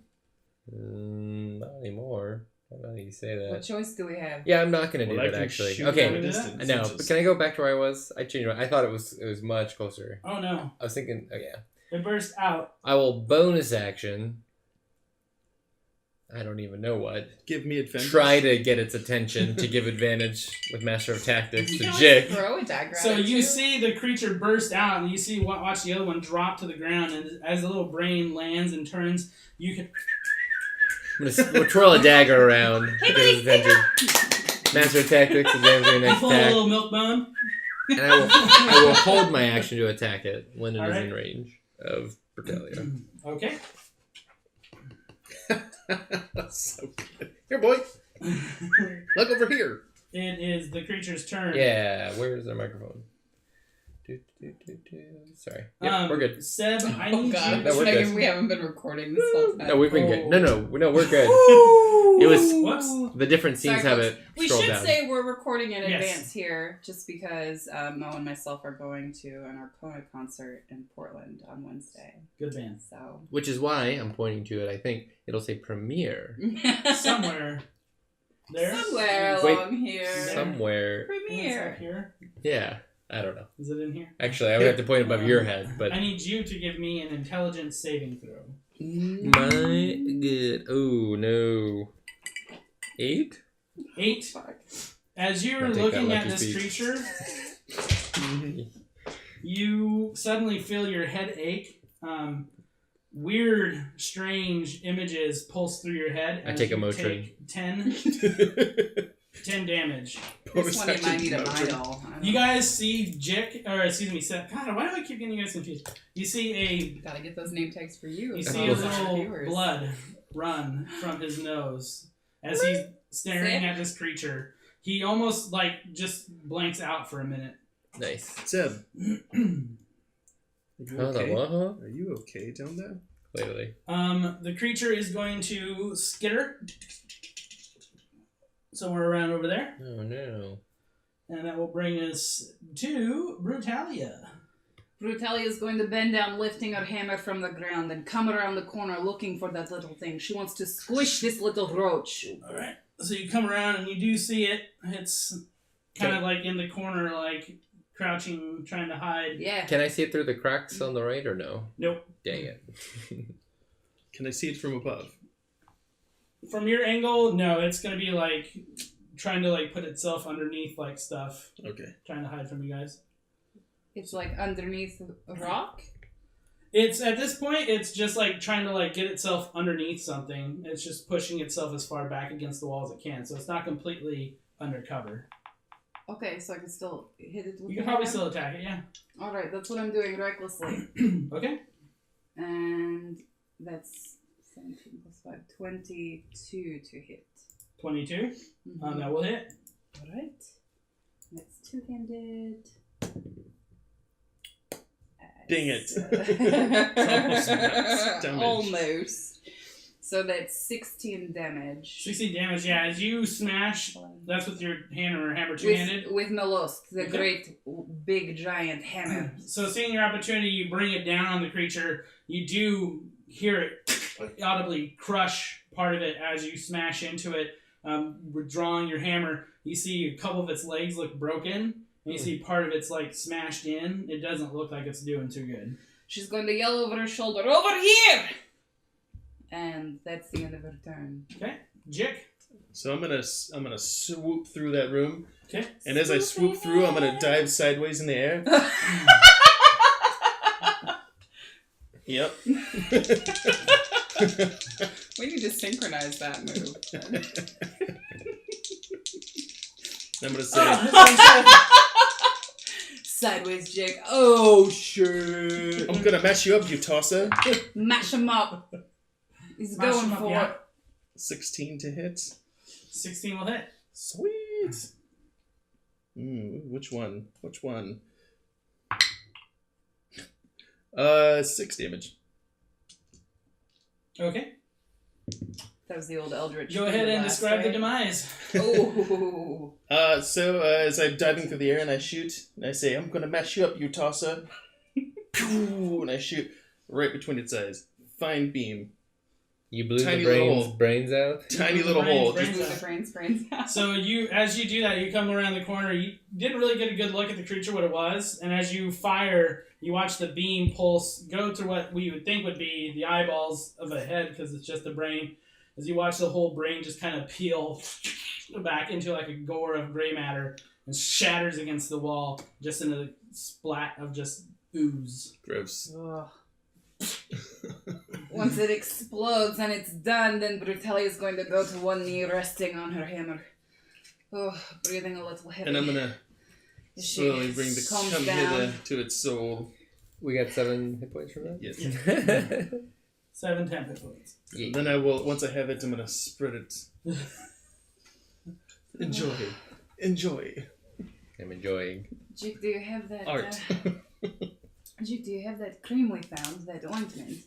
Not anymore. I don't know how you say that. What choice do we have? Yeah, I'm not gonna do Well, I that can actually. shoot Okay, from a I distance I know, and but just- can I go back to where I was? I changed. I thought it was much closer. Oh no. I was thinking. Oh yeah. It burst out. I will bonus action. I don't even know what. Give me advantage. Try to get its attention to give advantage with Master of Tactics You to can always Jiik. throw a dagger So at it, you too. see the creature burst out and you see watch the other one drop to the ground, and as the little brain lands and turns, you can We'll twirl a dagger around. Get his attention. Master tactics, advance your next Pull a attack. little milk bone. And I will hold my action to attack it when it is Alright. in range of Brutalia. Okay. So good. Here, boy. Look over here. It is the creature's turn. Yeah, where's the microphone? Sorry. Yep, we're good. Seb, I Oh need god, you. No, we're Megan, good. we haven't been recording this whole time. No, we've been good. No, we're good. Ooh. It was Whoops. the different scenes Sorry, have folks. it We scrolled should down. say we're recording in Yes. advance here, just because Mo and myself are going to an Arcona concert in Portland on Wednesday. Good band. So Which is why I'm pointing to it. I think it'll say premiere Somewhere. There. somewhere Wait. along here. somewhere. It's up Premiere. here. Yeah, I don't know. Is it in here? Actually, I would have to point above your head, but I need you to give me an intelligence saving throw. my good. Oh no, 8. 8. Fuck. As you're I'll take looking that at lucky this speed. creature, you suddenly feel your head ache. Weird, strange images pulse through your head. I as take a you Motrin. take 10 damage. This one you might need a vital. You guys see Jiik, or excuse me, Seth. God, why do I keep getting you guys confused? You see Gotta get those name tags for you. you as see a well as our little viewers. blood run from his nose as he's staring at this creature. He almost like just blanks out for a minute. Nice. Seb. Are you okay? Huh? Are you okay down there? Clearly. The creature is going to skitter somewhere around over there, Oh no. and that will bring us to Brutalia. Brutalia is going to bend down, lifting her hammer from the ground, and come around the corner looking for that little thing. She wants to squish this little roach. All right, so you come around and you do see it. It's kind of like in the corner, like crouching, trying to hide. Yeah. Can I see it through the cracks on the right or no? Nope. Dang it. Can I see it from above? From your angle, no. It's gonna be like trying to like put itself underneath like stuff, Okay. trying to hide from you guys. It's like underneath a rock. It's at this point, it's just like trying to like get itself underneath something. It's just pushing itself as far back against the wall as it can. So it's not completely undercover. Okay, so I can still hit it with You the can probably hammer? still attack it, yeah. Alright, that's what I'm doing recklessly. Okay. And that's 17 plus 5, 22 to hit. 22. That will hit. Alright. That's two-handed. Dang it. Damage. Almost. So that's 16 damage. 16 damage, yeah. As you smash, that's with your hammer two-handed. With Malicious, the Okay. great, big, giant hammer. So seeing your opportunity, you bring it down on the creature. You do hear it audibly crush part of it as you smash into it. Withdrawing your hammer, you see a couple of its legs look broken, and you see part of it's like smashed in. It doesn't look like it's doing too good. She's going to yell over her shoulder, "Over here!" And that's the end of her turn. Okay, Jiik. So I'm gonna swoop through that room, Okay. and as I swoop through, I'm gonna dive sideways in the air. Yep. We need to synchronize that move. I'm gonna say, Sideways Jake. Oh, shit. I'm gonna mash you up, you tosser. Mash him up. He's Mash going him up, for yeah. it. 16 to hit. 16 will hit. Sweet. Which one? 6 damage. Okay. That was the old Eldritch. Go ahead and blast, describe the right? demise. Oh. So as I'm diving through the air and I shoot, and I say, I'm gonna mash you up, you tosser. Pew! And I shoot right between its eyes. Fine beam. You blew Tiny the little brains, hole. brains out? Tiny little hole. Brains Blew out. the brains out. So as you do that, you come around the corner. You didn't really get a good look at the creature, what it was, and as you fire, you watch the beam pulse go to what we would think would be the eyeballs of a head, because it's just the brain. As you watch the whole brain just kind of peel back into like a gore of gray matter and shatters against the wall, just in a splat of just ooze. Gross. Ugh. Once it explodes and it's done, then Brutalia is going to go to one knee, resting on her hammer. Oh, breathing a little heavy. And I'm gonna She slowly bring the calms come down. hither to its soul. We got 7 hit points from that? Yes. 7 temp points. Yeah. Then I will, once I have it, I'm gonna spread it. Enjoy. Enjoy. I'm enjoying. Jiik, do you have that... Art. Jiik, do you have that cream we found, that ointment?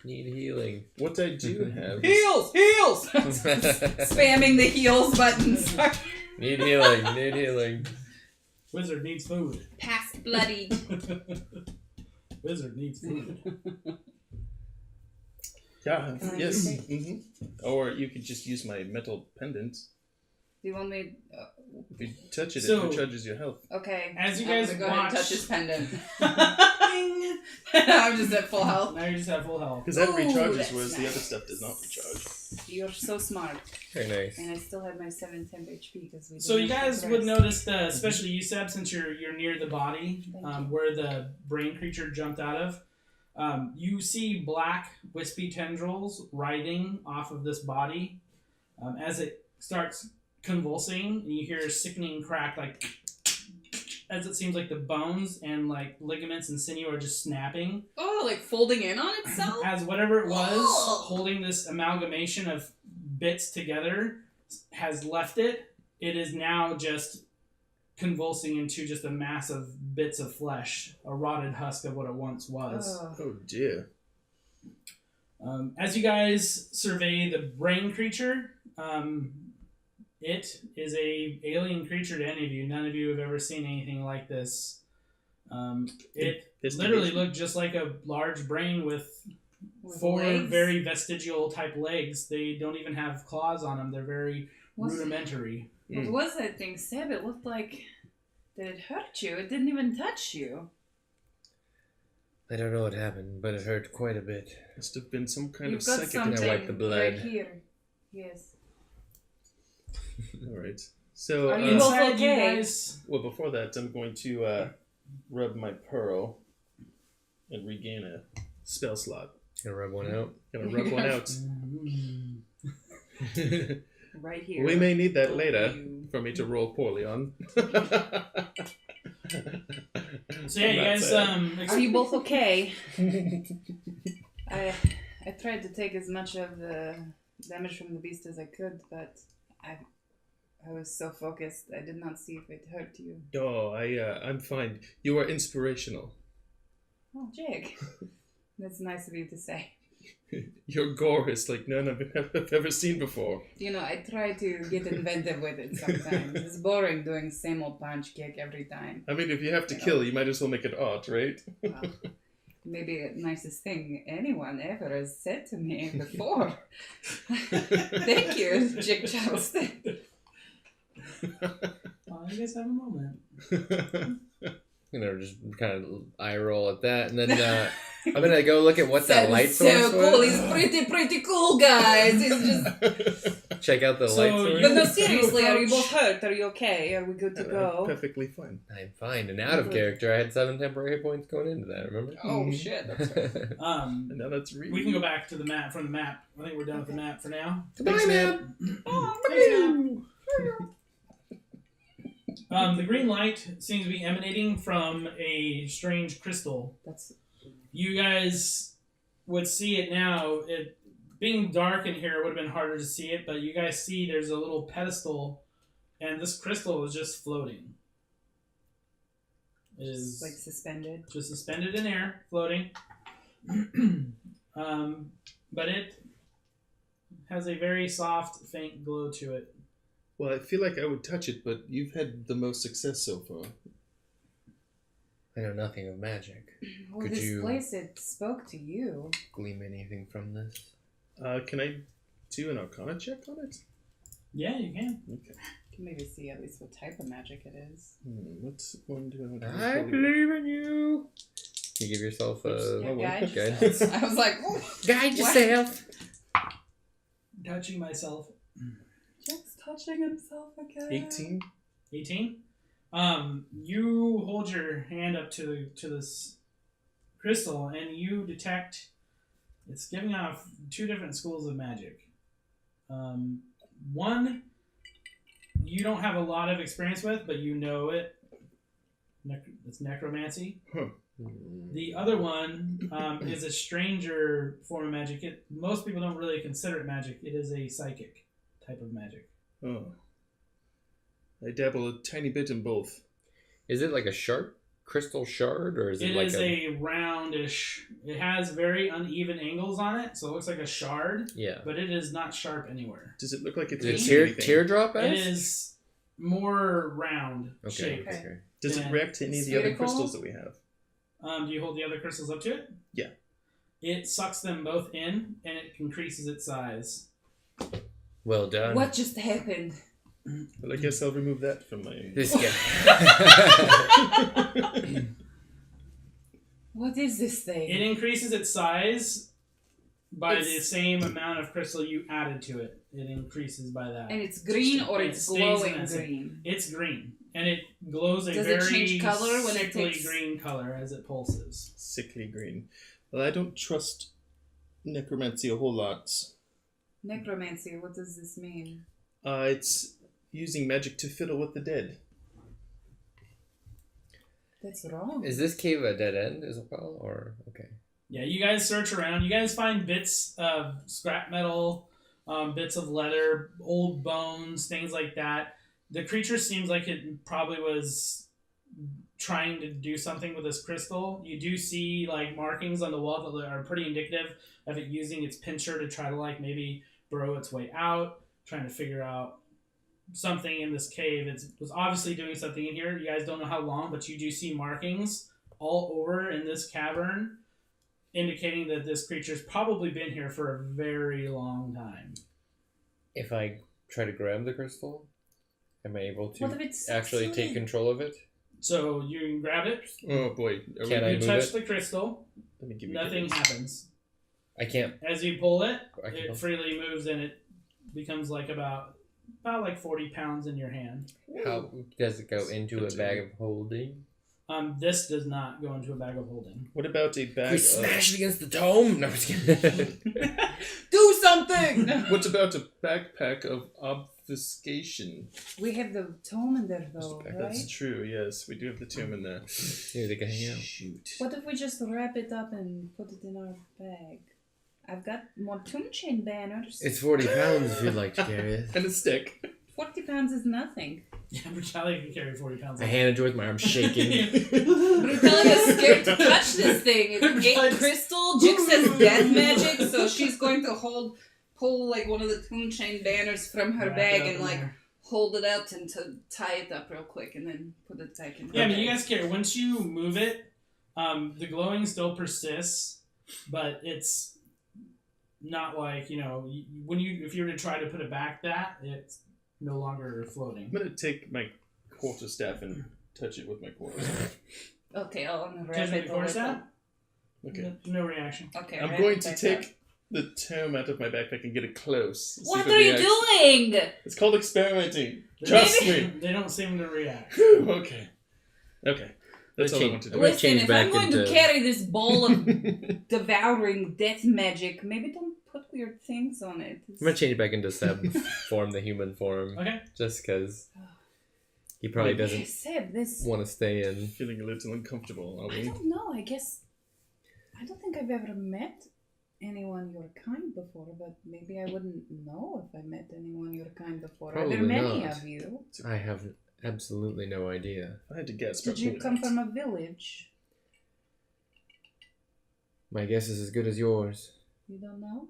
Need healing. What I do have... Heals! Heals! Spamming the heals buttons. Need healing. Need healing. Wizard needs food. Past bloodied. Wizard needs food. Yeah, yes. Mm-hmm. Or you could just use my metal pendant. Do you want me... If you touch it, So- it recharges your health. okay. As you I'm guys gonna go ahead and watch- touch his pendant. Ding! I'm just at full health. Now you just have full health. Because that Ooh, recharges, that's whereas the nice. other stuff does not recharge. You're so smart. Very nice. And I still have my 7 temp HP because we So you didn't guys take would rest. notice that, especially you, Seb, since you're near the body, Thank you. where the brain creature jumped out of. You see black wispy tendrils writhing off of this body as it starts convulsing, and you hear a sickening crack, like as it seems like the bones and like ligaments and sinew are just snapping. Oh, like folding in on itself? As whatever it was Oh. holding this amalgamation of bits together has left it. It is now just convulsing into just a mass of bits of flesh, a rotted husk of what it once was. Oh. Oh dear. As you guys survey the brain creature, it is a alien creature to any of you. None of you have ever seen anything like this. It literally looked just like a large brain with With 4 legs? very vestigial type legs. They don't even have claws on them. They're very What's- rudimentary. What was that thing, Seb? It looked like... Did it hurt you? It didn't even touch you. I don't know what happened, but it hurt quite a bit. Must have been some kind You've of got psychic something I wipe the blood. right here. Yes. Alright. So, Are you both Inside, you okay? guys, well, before that, I'm going to rub my pearl and regain a spell slot. Gonna rub one out. Gonna rub one out. Right here. We may need that later You. for me to roll poorly on. So yeah, you guys. Are you both okay? I tried to take as much of the damage from the beast as I could, but I was so focused I did not see if it hurt you. Oh, I'm fine. You are inspirational. Oh, Jiik. That's nice of you to say. Your gore is like none I've ever seen before. You know, I try to get inventive with it sometimes. It's boring doing same old punch kick every time. I mean, if you have to kill, you might as well make it odd, right? Well, maybe the nicest thing anyone ever has said to me before. Thank you, Jiik Charleston. Well, you guys have a moment. You know, just kind of eye roll at that, and then I'm gonna go look at what that Seb light is source so cool. was. He's pretty cool, guys. He's just. Check out the So light you- source. But no, You seriously, are you approach- both hurt? Are you okay? Are we good to go? Perfectly fine. I'm fine and out of character. I had 7 temporary hit points going into that. Remember? Oh shit! That's right. And now that's really... We can go back to the map from the map. I think we're done with the map for now. Goodbye, man. The green light seems to be emanating from a strange crystal. That's You guys would see it now. It being dark in here, it would have been harder to see it, but you guys see there's a little pedestal, and this crystal is just floating. It is like suspended. just suspended in air, floating. But it has a very soft, faint glow to it. Well, I feel like I would touch it, but you've had the most success so far. I know nothing of magic. Well, Could this you- place, it spoke to you. Glean anything from this? Can I do an Arcana check on it? Yeah, you can. Okay. You can maybe see at least what type of magic it is. What's one do I believe in you. You give yourself a Yeah, guide guide. yourself. I was like, oh, Guide What? yourself. Touching myself. Jack's touching himself again. 18? 18. You hold your hand up to this crystal, and you detect it's giving off 2 different schools of magic. One you don't have a lot of experience with, but you know it. It's necromancy. Huh. The other one is a stranger form of magic. Most people don't really consider it magic. It is a psychic type of magic. Oh. I dabble a tiny bit in both. Is it like a sharp crystal shard, or is it like a roundish? It has very uneven angles on it, so it looks like a shard. Yeah. But it is not sharp anywhere. Does it look like it's Is it teardrop? It is more round Okay. shape. Okay. Does it react to any of the other crystals that we have? Do you hold the other crystals up to it? Yeah. It sucks them both in, and it increases its size. Well done. What just happened? Well, I guess I'll remove that from my... This guy. What is this thing? It increases its size by the same amount of crystal you added to it. It increases by that. And it's green or It it's stays glowing in that same- green? It's green. And it glows a Does it very change color when it sickly takes- green color as it pulses. Sickly green. Well, I don't trust necromancy a whole lot. Necromancy, what does this mean? It's using magic to fiddle with the dead. That's wrong. Is this cave a dead end as well, or okay? Yeah, you guys search around. You guys find bits of scrap metal, bits of leather, old bones, things like that. The creature seems like it probably was trying to do something with this crystal. You do see like markings on the wall that are pretty indicative of it using its pincher to try to like maybe burrow its way out, trying to figure out something in this cave. It was obviously doing something in here. You guys don't know how long, but you do see markings all over in this cavern, indicating that this creature's probably been here for a very long time. If I try to grab the crystal, am I able What to if it's actually take silly? control of it? So you can grab it. Oh boy. Can I You move touch it? the crystal. Let me give you Nothing happens. I can't. As you pull it, I can it freely moves and it becomes like about like 40 pounds in your hand. How does it go into a bag of holding? This does not go into a bag of holding. What about a bag We of... smash it against the dome. No, I'm just kidding. Do something! What about a backpack of obfuscation? We have the tome in there though, right? That's true, yes. We do have the tomb in there. Here they can hang out. Shoot. What if we just wrap it up and put it in our bag? I've got more tomb chain banners. It's 40 pounds if you'd like to carry it. And a stick. 40 pounds is nothing. Yeah, Brutalia can carry 40 pounds. I handed you with my arm shaking. Brutalia's scared to touch this thing. It ate crystal. Jiik says death magic, so she's going to pull like one of the tomb chain banners from her Wrap it bag up and in like there. hold it out and to tie it up real quick and then put it back in. Yeah, I mean, you guys carry. Once you move it, the glowing still persists, but it's not like, if you were to try to put it back, it's no longer floating. I'm going to take my quarterstaff and touch it with my quarterstaff. Okay, I'll unwrap Touch it. the quarterstaff? Okay. No reaction. Okay, I'm wrap going it to back take up. the tome out of my backpack and get it close. See What if it are you reacts. doing? It's called experimenting. Trust me. They don't seem to react. Whew, okay. Okay. That's all I want to do. I'm gonna Listen, change if back I'm going to into- carry this ball of devouring death magic, maybe don't put weird things on it. I'm gonna change it back into Seb form, the human form, Okay. just because he probably Hey, doesn't Seb, this... want to stay in. Feeling a little uncomfortable, are I we? don't know. I guess I don't think I've ever met anyone your kind before, but maybe I wouldn't know if I met anyone your kind before. Are Probably there many not. of you? I have absolutely no idea. I had to guess. Did you come from a village? My guess is as good as yours. You don't know?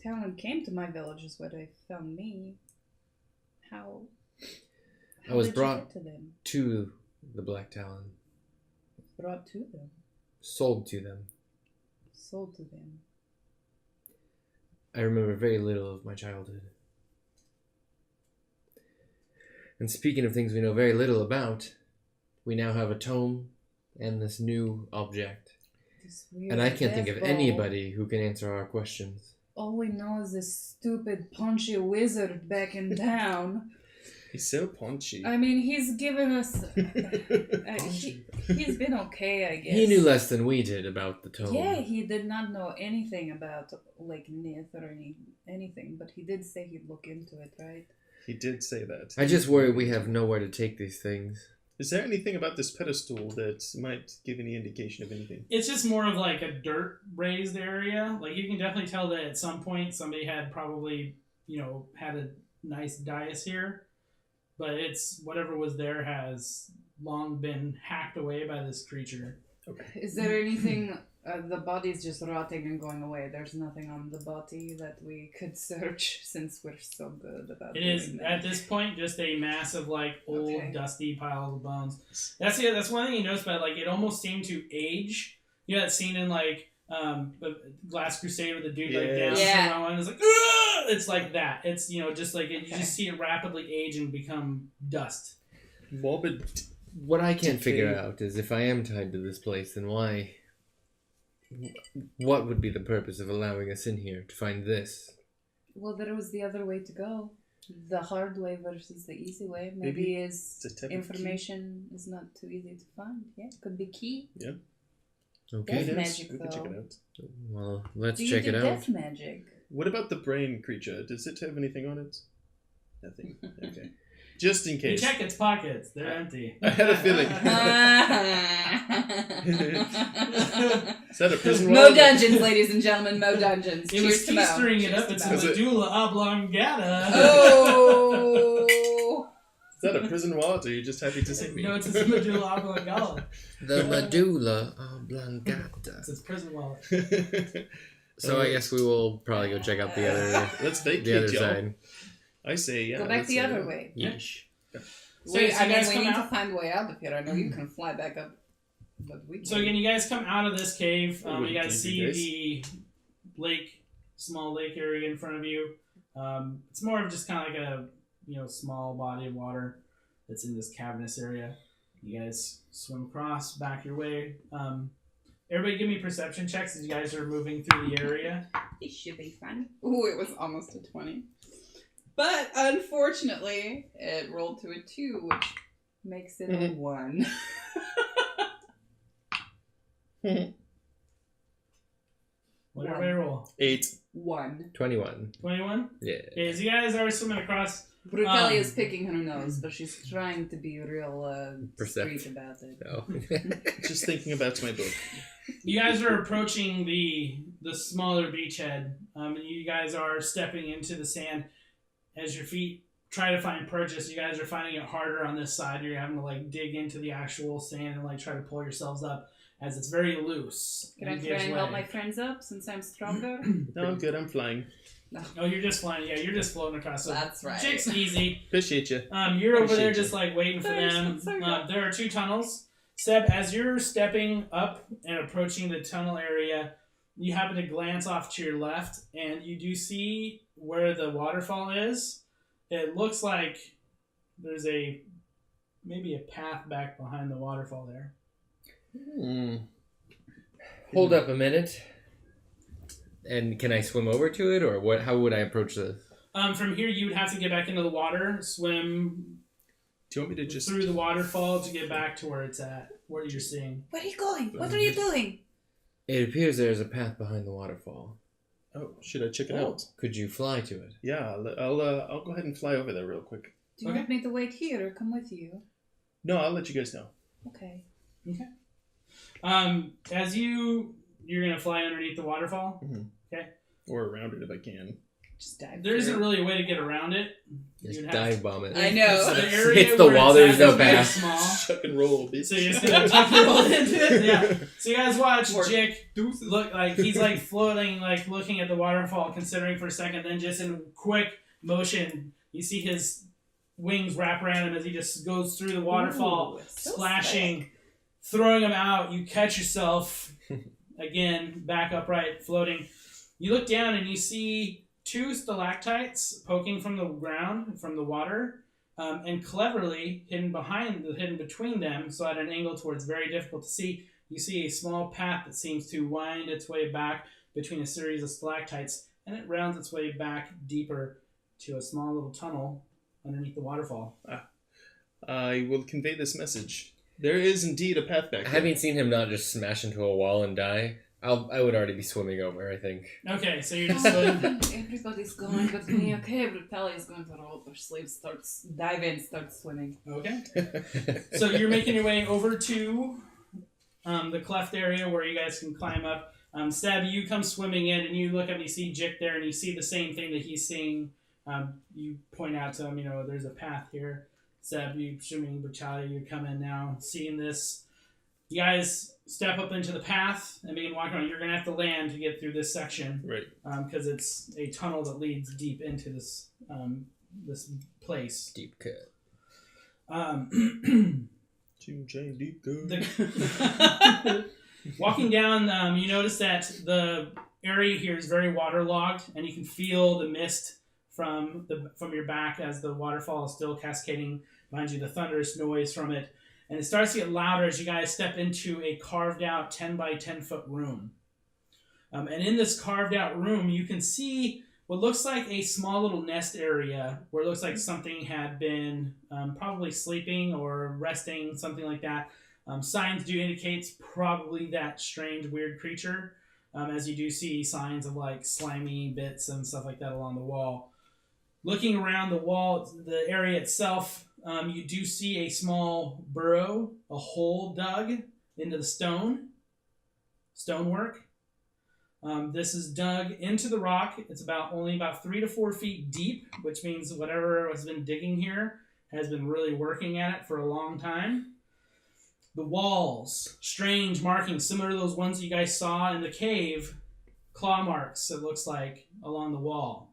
Talon came to my village is where they found me. How I was did brought- you get to them? To the Black Talon. Brought to them. Sold to them. Sold to them. I remember very little of my childhood. And speaking of things we know very little about, we now have a tome and this new object. This weird And I can't think death of ball. anybody who can answer our questions. All we know is this stupid punchy wizard back in town. He's so punchy. I mean, he's given us. He's been okay, I guess. He knew less than we did about the tome. Yeah, he did not know anything about Lake Nyth or anything, but he did say he'd look into it, right? He did say that. I just worry we have nowhere to take these things. Is there anything about this pedestal that might give any indication of anything? It's just more of like a dirt raised area. Like you can definitely tell that at some point somebody had probably, had a nice dais here. But it's whatever was there has long been hacked away by this creature. Okay. Is there anything? The body's just rotting and going away. There's nothing on the body that we could search since we're so good about It doing is that. at this point just a massive old Okay. dusty pile of bones. That's one thing you notice about it. It almost seemed to age. You know that scene in the Last Crusade with the dude down Yeah. and it's like "Ugh!" It's like that. It's just like you just see it rapidly age and become dust. Morbid. What I can't figure out is if I am tied to this place, then why? What would be the purpose of allowing us in here to find this? Well, there was the other way to go. The hard way versus the easy way. Maybe Maybe it's a type of information is not too easy to find. Yeah, could be key. Yeah. Okay. Death Yes, magic, we can check it though. out. Well, let's Do you check do it out. death magic? What about the brain creature? Does it have anything on it? Nothing. Okay. Just in You case. check its pockets; they're empty. I had a feeling. Is that a prison wall? Mo dungeons, ladies and gentlemen. Mo dungeons. It was Cheers to Mo. stirring it Cheers up. to It's Mo. a Is it- medulla oblongata. Oh. Is that a prison wallet, or are you just happy to see me? No, it's its medulla oblongata. The medulla oblongata. It's its prison wallet. So I guess we will probably go check out the other Let's the vacate, other y'all. side. I say, yeah. Go back let's the say other that. way. Yeesh. So Wait, you I mean, guys we come need to out. find a way out of here. I know you can fly back up, but we So can't. again, you guys come out of this cave. I You wouldn't guys leave you see the lake, small lake area in front of you. It's more of just kind of like a small body of water that's in this cavernous area. You guys swim across, back your way. Everybody, give me perception checks as you guys are moving through the area. It should be fun. Ooh, it was almost a 20. But unfortunately, it rolled to a 2, which makes it a 1. What everybody roll? 8. 1. 21. 21? Yeah. Okay, as you guys are swimming across, Brutalia's picking her nose, but she's trying to be real discreet Perceptive. about it. No. Just thinking about my book. you guys are approaching the smaller beachhead. And you guys are stepping into the sand. As your feet try to find purchase, you guys are finding it harder on this side. You're having to dig into the actual sand and try to pull yourselves up as it's very loose. Can I It try gives and way. help my friends up since I'm stronger? No, I'm good. I'm flying. Oh, you're just flying. Yeah, you're just floating across. So That's right. Jiik's easy. Appreciate you. You're over there Appreciate just waiting for Thanks, them. I'm sorry. There are 2 tunnels. Seb, as you're stepping up and approaching the tunnel area, you happen to glance off to your left, and you do see where the waterfall is. It looks like there's maybe a path back behind the waterfall there. Hold up a minute. And can I swim over to it, or what? How would I approach this? From here, you would have to get back into the water, swim Do you want me to just... through the waterfall to get back to where it's at, where you're seeing. Where are you going? What are you doing? It appears there's a path behind the waterfall. Oh, should I check it Oh. out? Could you fly to it? Yeah, I'll go ahead and fly over there real quick. Do you Okay. want me to wait here or come with you? No, I'll let you guys know. Okay. As you're gonna fly underneath the waterfall. Or around it if I can. Just dive. There isn't through. really a way to get around it. Just You'd have dive bomb it. I know. So the area Hits the where wall, it's there's at no is very path. small. Chuck and roll, bitch. So you're just gonna tuck and roll into it. Yeah. So you guys watch Or- Jiik look like he's floating, looking at the waterfall, considering for a second. Then just in quick motion, you see his wings wrap around him as he just goes through the waterfall, Ooh, so splashing, sick. throwing him out. You catch yourself again, back upright, floating. You look down and you see 2 stalactites poking from the ground, from the water, and cleverly hidden between them, so at an angle to where it's very difficult to see. You see a small path that seems to wind its way back between a series of stalactites, and it rounds its way back deeper to a small little tunnel underneath the waterfall. I will convey this message. There is indeed a path back there. Having seen him not just smash into a wall and die, I would already be swimming over, I think. Okay, so you're just swimming. Everybody's going but me. Okay, Brutalia is going to roll up her sleeves, dive in, start swimming. Okay. So you're making your way over to the cleft area where you guys can climb up. Seb, you come swimming in and you look up and you see Jiik there and you see the same thing that he's seeing. You point out to him, there's a path here. Seb, you assuming Brutalia, you come in now, seeing this. You guys step up into the path and begin walking around. You're going to have to land to get through this section. Right. Because it's a tunnel that leads deep into this this place. Deep cut. Deep good. Walking down, you notice that the area here is very waterlogged, and you can feel the mist from your back as the waterfall is still cascading behind you, the thunderous noise from it. And it starts to get louder as you guys step into a carved out 10 by 10 foot room. And in this carved out room, you can see what looks like a small little nest area where it looks like something had been probably sleeping or resting, something like that. Signs do indicate probably that strange, weird creature, as you do see signs of like slimy bits and stuff like that along the wall. Looking around the wall, the area itself, you do see a small burrow, a hole dug into the stonework. This is dug into the rock. It's only about 3 to 4 feet deep, which means whatever has been digging here has been really working at it for a long time. The walls, strange markings, similar to those ones you guys saw in the cave, claw marks, it looks like, along the wall.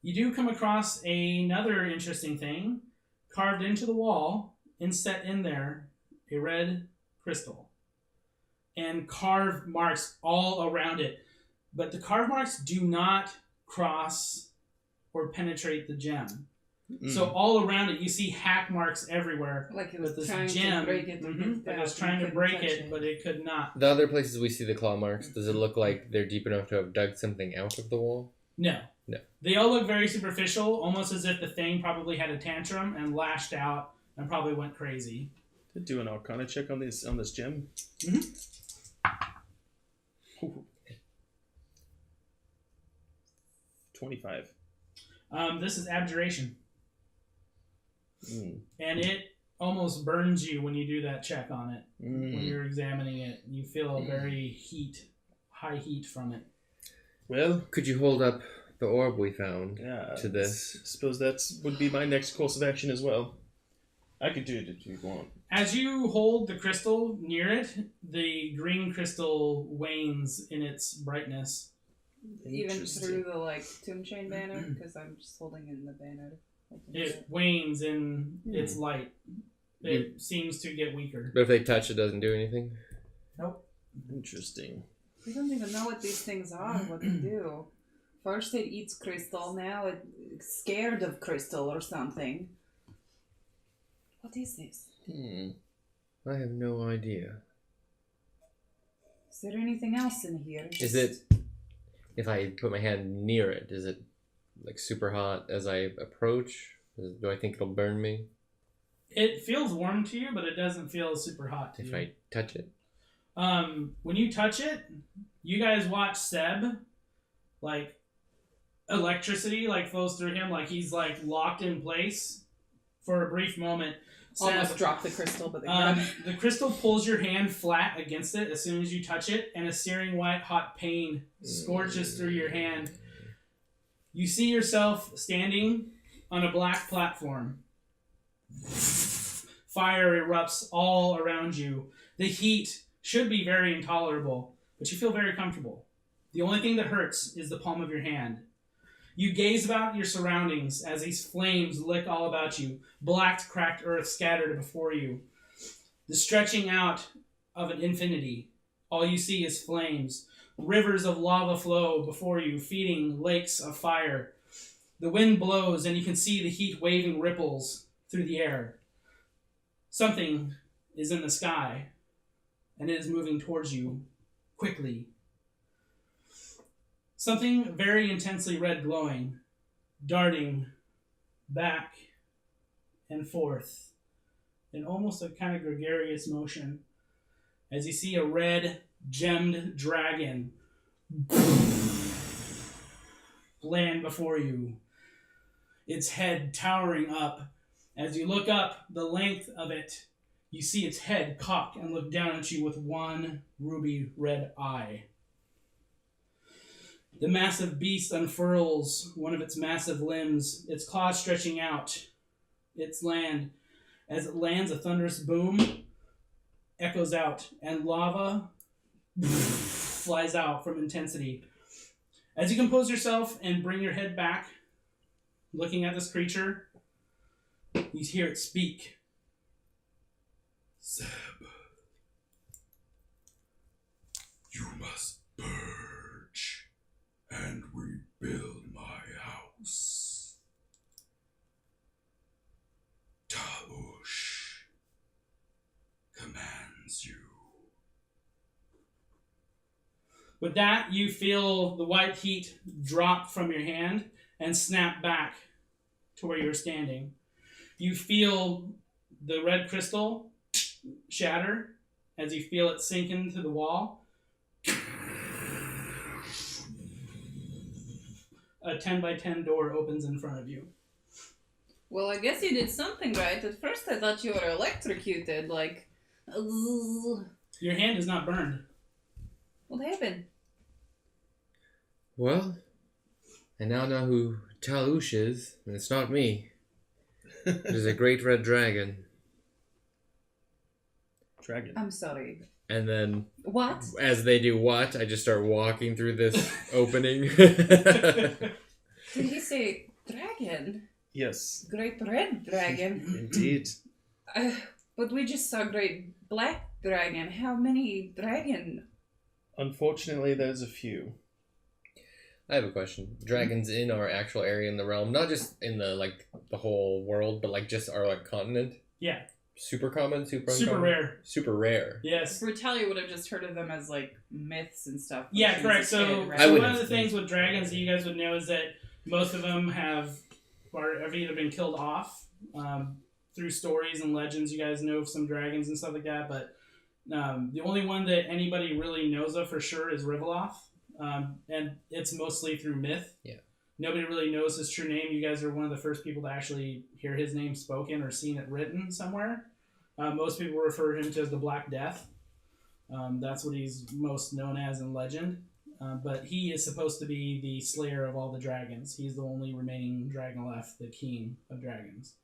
You do come across another interesting thing. Carved into the wall, inset in there, a red crystal. And carved marks all around it. But the carved marks do not cross or penetrate the gem. So all around it, you see hack marks everywhere. Like it was this trying gem, to break it. Like it was trying to break it, but it could not. The other places we see the claw marks, does it look like they're deep enough to have dug something out of the wall? No. No. They all look very superficial, almost as if the thing probably had a tantrum and lashed out and probably went crazy. Do an Arcana check on this gem. Mm-hmm. 25. This is abjuration. Mm. And it almost burns you when you do that check on it. Mm. When you're examining it. You feel a very high heat from it. Well, could you hold up the orb we found to this? Suppose that would be my next course of action as well. I could do it if you want. As you hold the crystal near it, the green crystal wanes in its brightness. Even through the tomb chain banner, because I'm just holding in the banner. It wanes in its light. It seems to get weaker. But if they touch, it doesn't do anything? Nope. Interesting. We don't even know what these things are, what they do. First it eats crystal, now it's scared of crystal or something. What is this? I have no idea. Is there anything else in here? Is it, if I put my hand near it, is it like super hot as I approach? Do I think it'll burn me? It feels warm to you, but it doesn't feel super hot to you. If I touch it? When you touch it, you guys watch Seb, electricity flows through him, he's locked in place for a brief moment. Seb, almost dropped the crystal, but the crystal pulls your hand flat against it as soon as you touch it, and a searing white hot pain scorches through your hand. You see yourself standing on a black platform. Fire erupts all around you. The heat should be very intolerable, but you feel very comfortable. The only thing that hurts is the palm of your hand. You gaze about your surroundings as these flames lick all about you. Black, cracked earth scattered before you. The stretching out of an infinity. All you see is flames. Rivers of lava flow before you, feeding lakes of fire. The wind blows and you can see the heat waving ripples through the air. Something is in the sky, and it is moving towards you quickly. Something very intensely red glowing, darting back and forth in almost a kind of gregarious motion as you see a red gemmed dragon land before you, its head towering up. As you look up the length of it, you see its head cock and look down at you with one ruby red eye. The massive beast unfurls one of its massive limbs, its claws stretching out. Its land. As it lands, a thunderous boom echoes out, and lava flies out from intensity. As you compose yourself and bring your head back, looking at this creature, you hear it speak. Zeb, you must purge and rebuild my house. Taush commands you. With that, you feel the white heat drop from your hand and snap back to where you're standing. You feel the red crystal shatter as you feel it sink into the wall. A 10 by 10 door opens in front of you. Well, I guess you did something right. At first I thought you were electrocuted, like... Your hand is not burned. What happened? Well, I now know who Talush is, and it's not me. It is a great red dragon. Dragon. I'm sorry. And then, What? as they do what, I just start walking through this opening. Did he say dragon? Yes, Great red dragon? indeed. But we just saw great black dragon. How many dragon? Unfortunately, there's a few. I have a question. Dragons in our actual area in the realm, not just in the the whole world, but just our continent. Yeah. Super common, super uncommon? Super rare. Super rare. Yes. Brutalia would have just heard of them as myths and stuff. when Yeah, she was correct. a So, kid, right? I would one of have the things with dragons that you guys would know is that most of them have either been killed off through stories and legends. You guys know of some dragons and stuff like that, but the only one that anybody really knows of for sure is Riveloth, and it's mostly through myth. Yeah. Nobody really knows his true name. You guys are one of the first people to actually hear his name spoken or seen it written somewhere. Most people refer him to as the Black Death. That's what he's most known as in legend. But he is supposed to be the slayer of all the dragons. He's the only remaining dragon left, the king of dragons.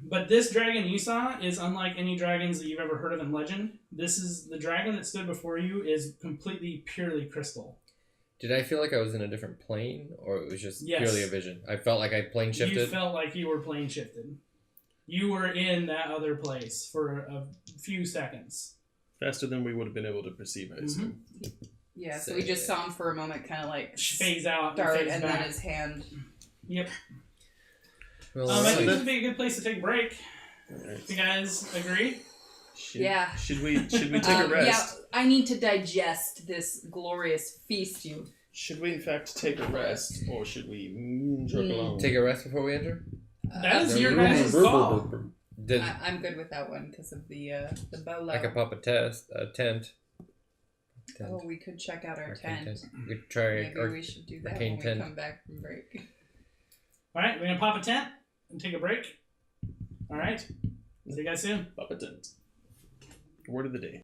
But this dragon you saw is unlike any dragons that you've ever heard of in legend. This is the dragon that stood before you is completely purely crystal. Did I feel like I was in a different plane, or it was just Yes. purely a vision? I felt like I plane shifted. You felt like you were plane shifted. You were in that other place for a few seconds. Faster than we would have been able to perceive, I assume. Yeah, so we just saw him for a moment kind of Phase out start and phase and back. then his hand. Yep. Well, I think alright. this would be a good place to take a break. Alright. If you guys agree? Yeah. Should we take a rest? Yeah, I need to digest this glorious feast you. Should we in fact take a rest, or should we jerk along? Take a rest before we enter? That is your guys' call. Did, I'm good with that one because of the bolo. I could pop a tent. Oh, we could check out our Arcane tent. We could try Maybe we should do that arcane when we tent. come back from break. Alright, we're going to pop a tent and take a break. Alright. See you guys soon. Pop a tent. Word of the day.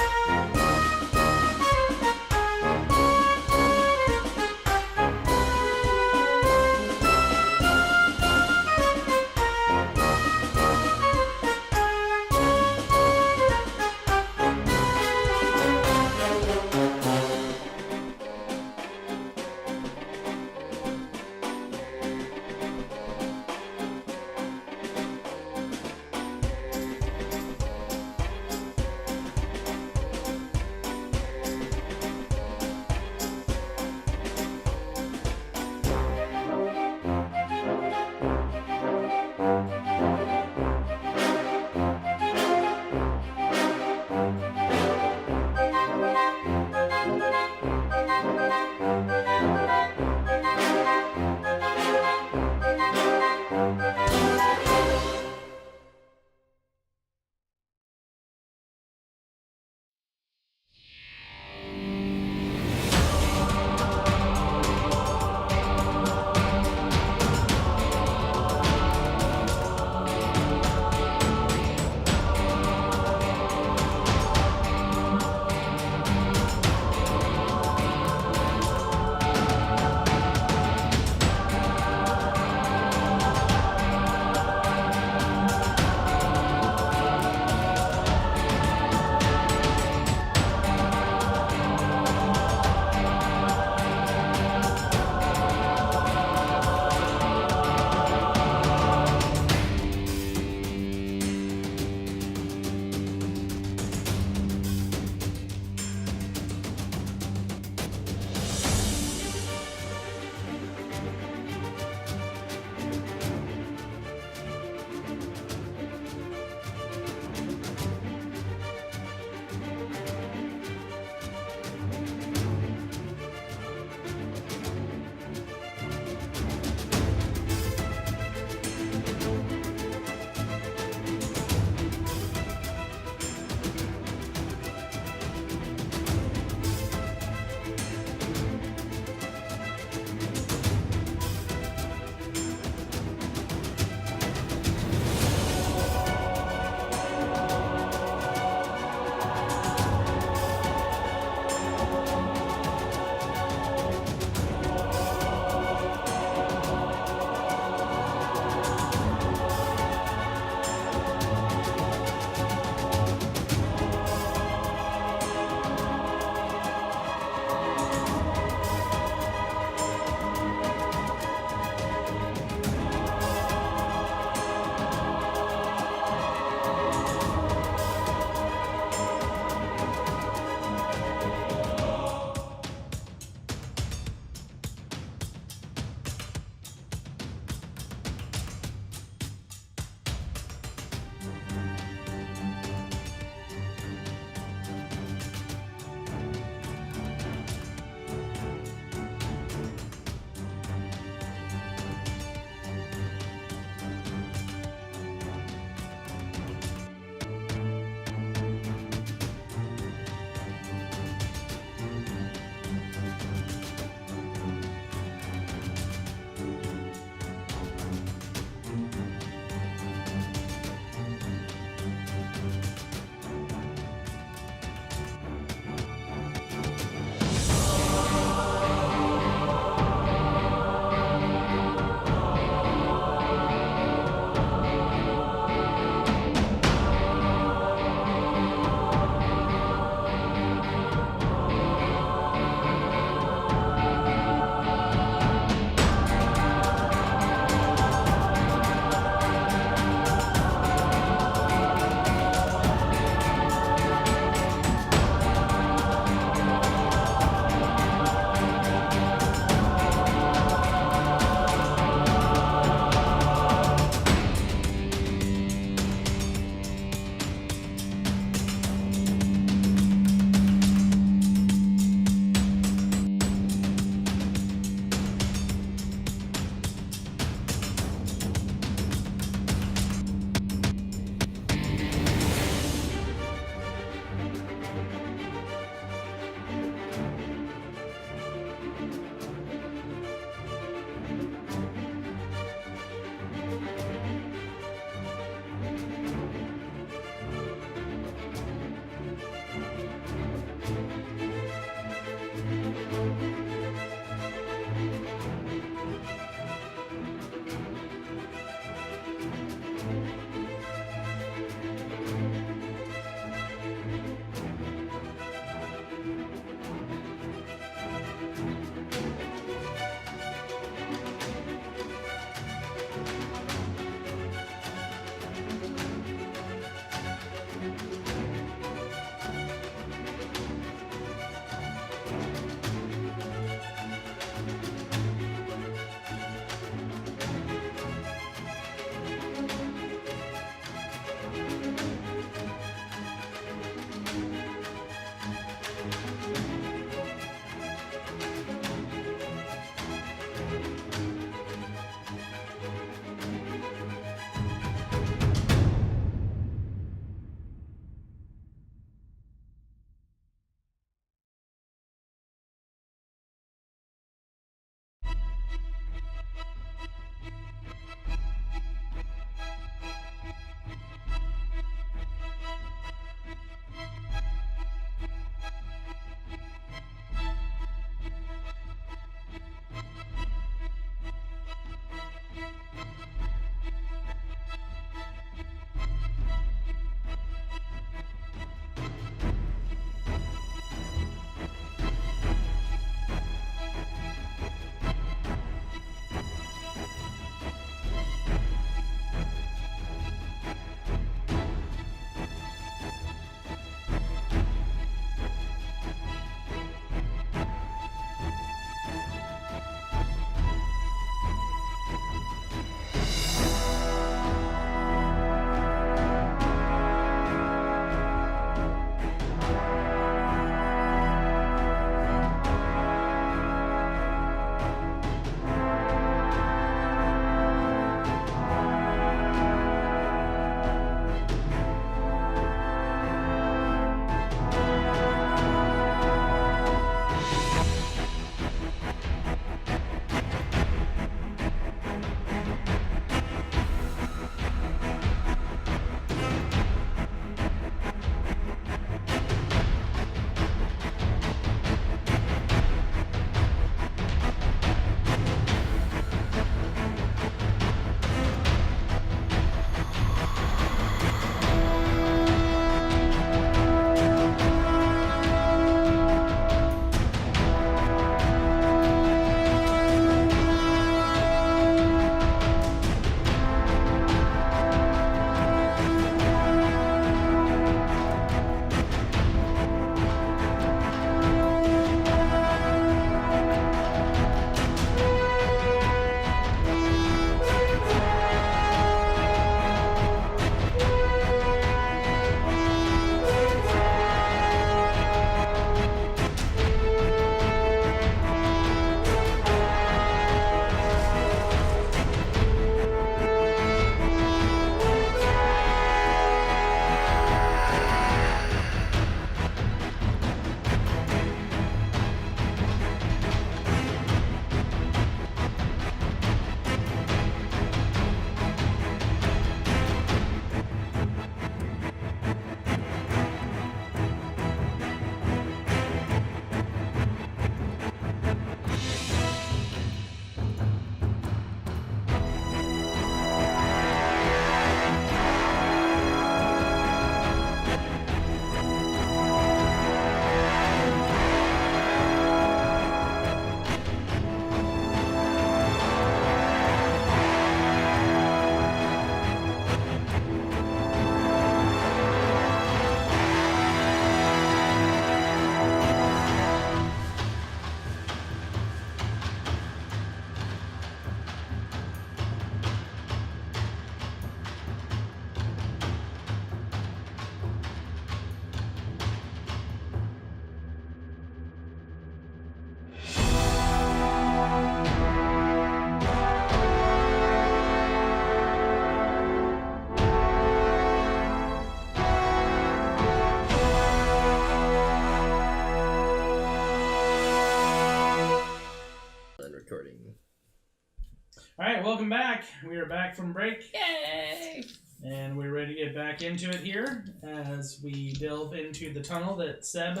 welcome back. We are back from break. Yay! And we're ready to get back into it here as we delve into the tunnel that Seb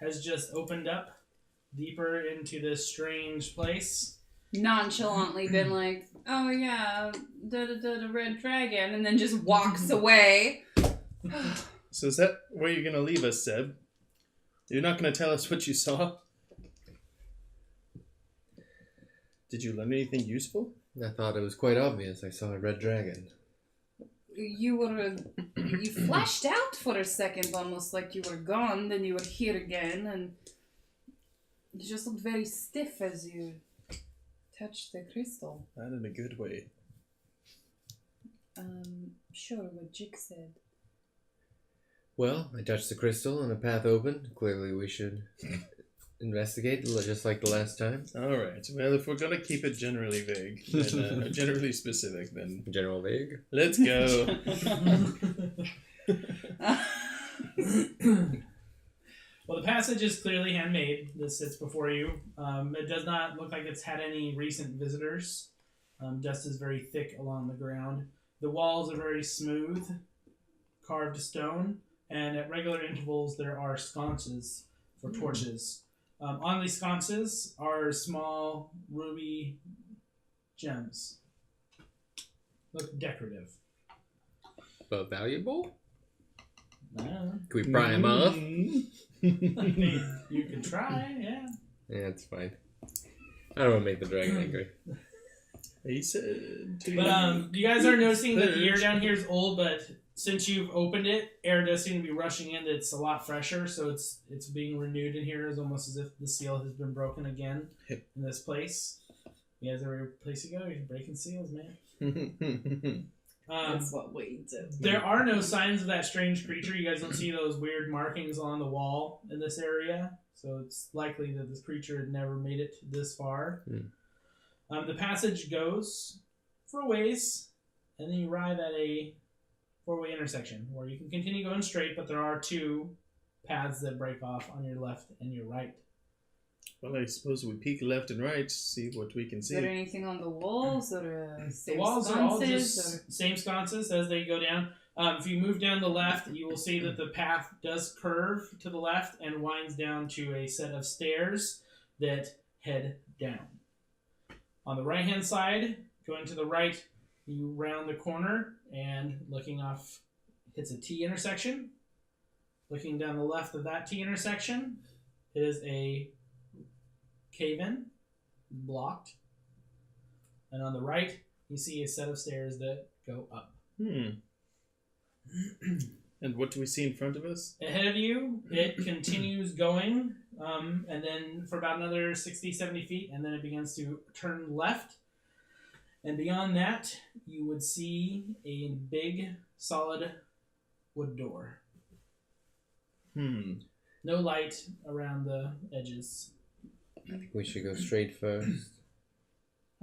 has just opened up deeper into this strange place. Nonchalantly been like, oh yeah, the red dragon, and then just walks away. So is that where you're going to leave us, Seb? You're not going to tell us what you saw? Did you learn anything useful? I thought it was quite obvious. I saw a red dragon. You flashed out for a second, almost like you were gone, then you were here again, and you just looked very stiff as you touched the crystal. Not in a good way. Sure, what Jiik said. Well, I touched the crystal and a path opened. Clearly we should investigate, just like the last time. Alright, well, if we're going to keep it generally vague, then, generally specific, then General vague. let's go. Well, the passage is clearly handmade. This sits before you. It does not look like it's had any recent visitors. Dust is very thick along the ground. The walls are very smooth, carved stone, and at regular intervals there are sconces for torches. On these sconces are small ruby gems. Look decorative. But valuable? I don't know. Can we pry them off? I mean, you can try, yeah. Yeah, it's fine. I don't want to make the dragon angry. He said to But you guys are noticing that the air down here is old, but since you've opened it, air does seem to be rushing in. It's a lot fresher, so it's being renewed in here. It's almost as if the seal has been broken again in this place. You guys ever place to go? You're breaking seals, man. That's what we do. There are no signs of that strange creature. You guys don't see those weird markings on the wall in this area, so it's likely that this creature had never made it this far. The passage goes for a ways, and then you arrive at a four-way intersection where you can continue going straight, but there are two paths that break off on your left and your right. Well, I suppose we peek left and right, see what we can Is see. there anything on the walls or The same walls are all sconces, just same sconces as they go down. If you move down the left, you will see that the path does curve to the left and winds down to a set of stairs that head down. On the right-hand side, going to the right, you round the corner and looking off, hits a T intersection. Looking down the left of that T intersection is a cave-in, blocked. And on the right, you see a set of stairs that go up. And what do we see in front of us? Ahead of you, it continues going, and then for about another 60, 70 feet, and then it begins to turn left. And beyond that, you would see a big, solid wood door. No light around the edges. I think we should go straight first.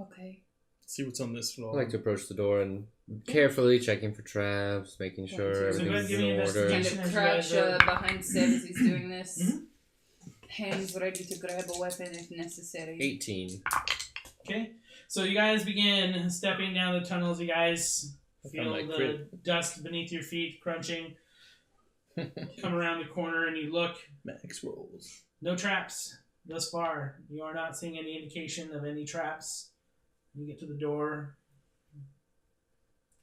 Okay. See what's on this floor. I like to approach the door and carefully checking for traps, making sure So everything's give me in an order. Kind investigation. of as you crouch guys are- behind Seb as he's doing this. Hands ready to grab a weapon if necessary. 18. Okay, so you guys begin stepping down the tunnels. You guys feel my the crit. dust beneath your feet crunching. Come around the corner and you look. Max rolls. No traps thus far. You are not seeing any indication of any traps. You get to the door.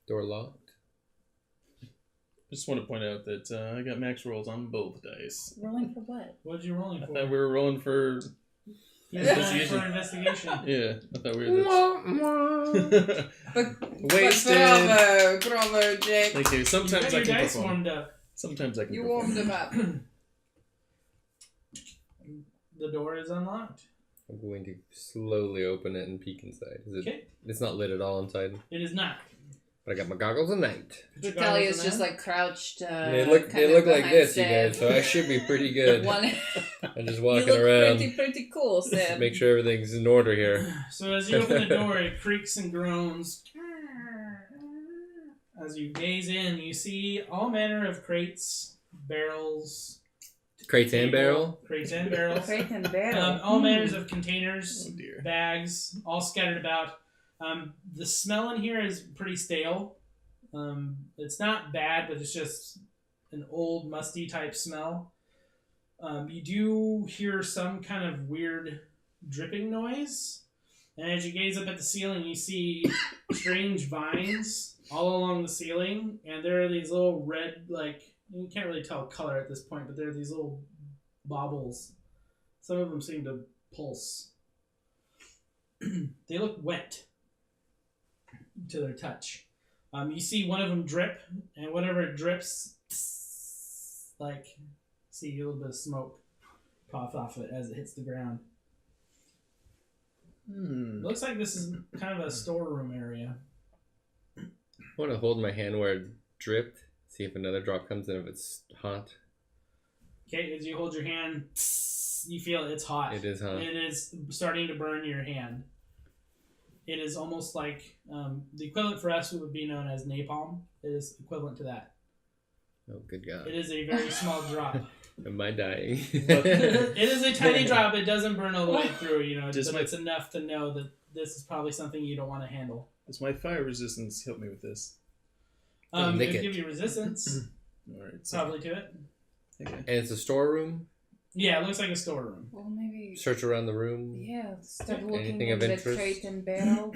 Door locked. Just want to point out that I got max rolls on both dice. Rolling for what? What did you rolling I for? thought we were rolling for... He's rolling for investigation. Yeah, I thought we were wasted. Bravo, Jake. Thank you. You Sometimes got I your can dice perform. warmed up. Sometimes I can You perform. warmed him up. The door is unlocked. I'm going to slowly open it and peek inside. Okay. It's not lit at all inside. It is not. But I got my goggles at night. Brutalia's just like crouched. They look kind like of behind this, you Seb. guys, so I should be pretty good. One, I'm just you walking look around. pretty cool, Seb. Make sure everything's in order here. So as you open the door, it creaks and groans. As you gaze in, you see all manner of crates, barrels, Crates and barrel. crates and barrels, Crate and barrel. all manners of containers, Oh dear. bags, all scattered about. The smell in here is pretty stale. It's not bad, but it's just an old, musty type smell. You do hear some kind of weird dripping noise. And as you gaze up at the ceiling, you see strange vines all along the ceiling. And there are these little red, like, you can't really tell color at this point, but there are these little baubles. Some of them seem to pulse. They look wet to their touch. You see one of them drip, and whatever it drips, like, see a little bit of smoke puff off it as it hits the ground. It looks like this is kind of a storeroom area. I want to hold my hand where it dripped, see if another drop comes in, if it's hot. Okay, as you hold your hand, you feel it's hot. It is hot. It is starting to burn your hand. It is almost like the equivalent for us would be known as napalm. It is equivalent to that. Oh, good God. It is a very small drop. Am I dying? It is a tiny drop. It doesn't burn all the way through, but my- it's enough to know that this is probably something you don't want to handle. Does my fire resistance help me with this? It Nick would it. give you resistance, All right. So, probably to it. okay. And it's a storeroom? Yeah, it looks like a storeroom. Well, maybe. Search around the room? Yeah, start looking Anything in of the interest? crate and barrel.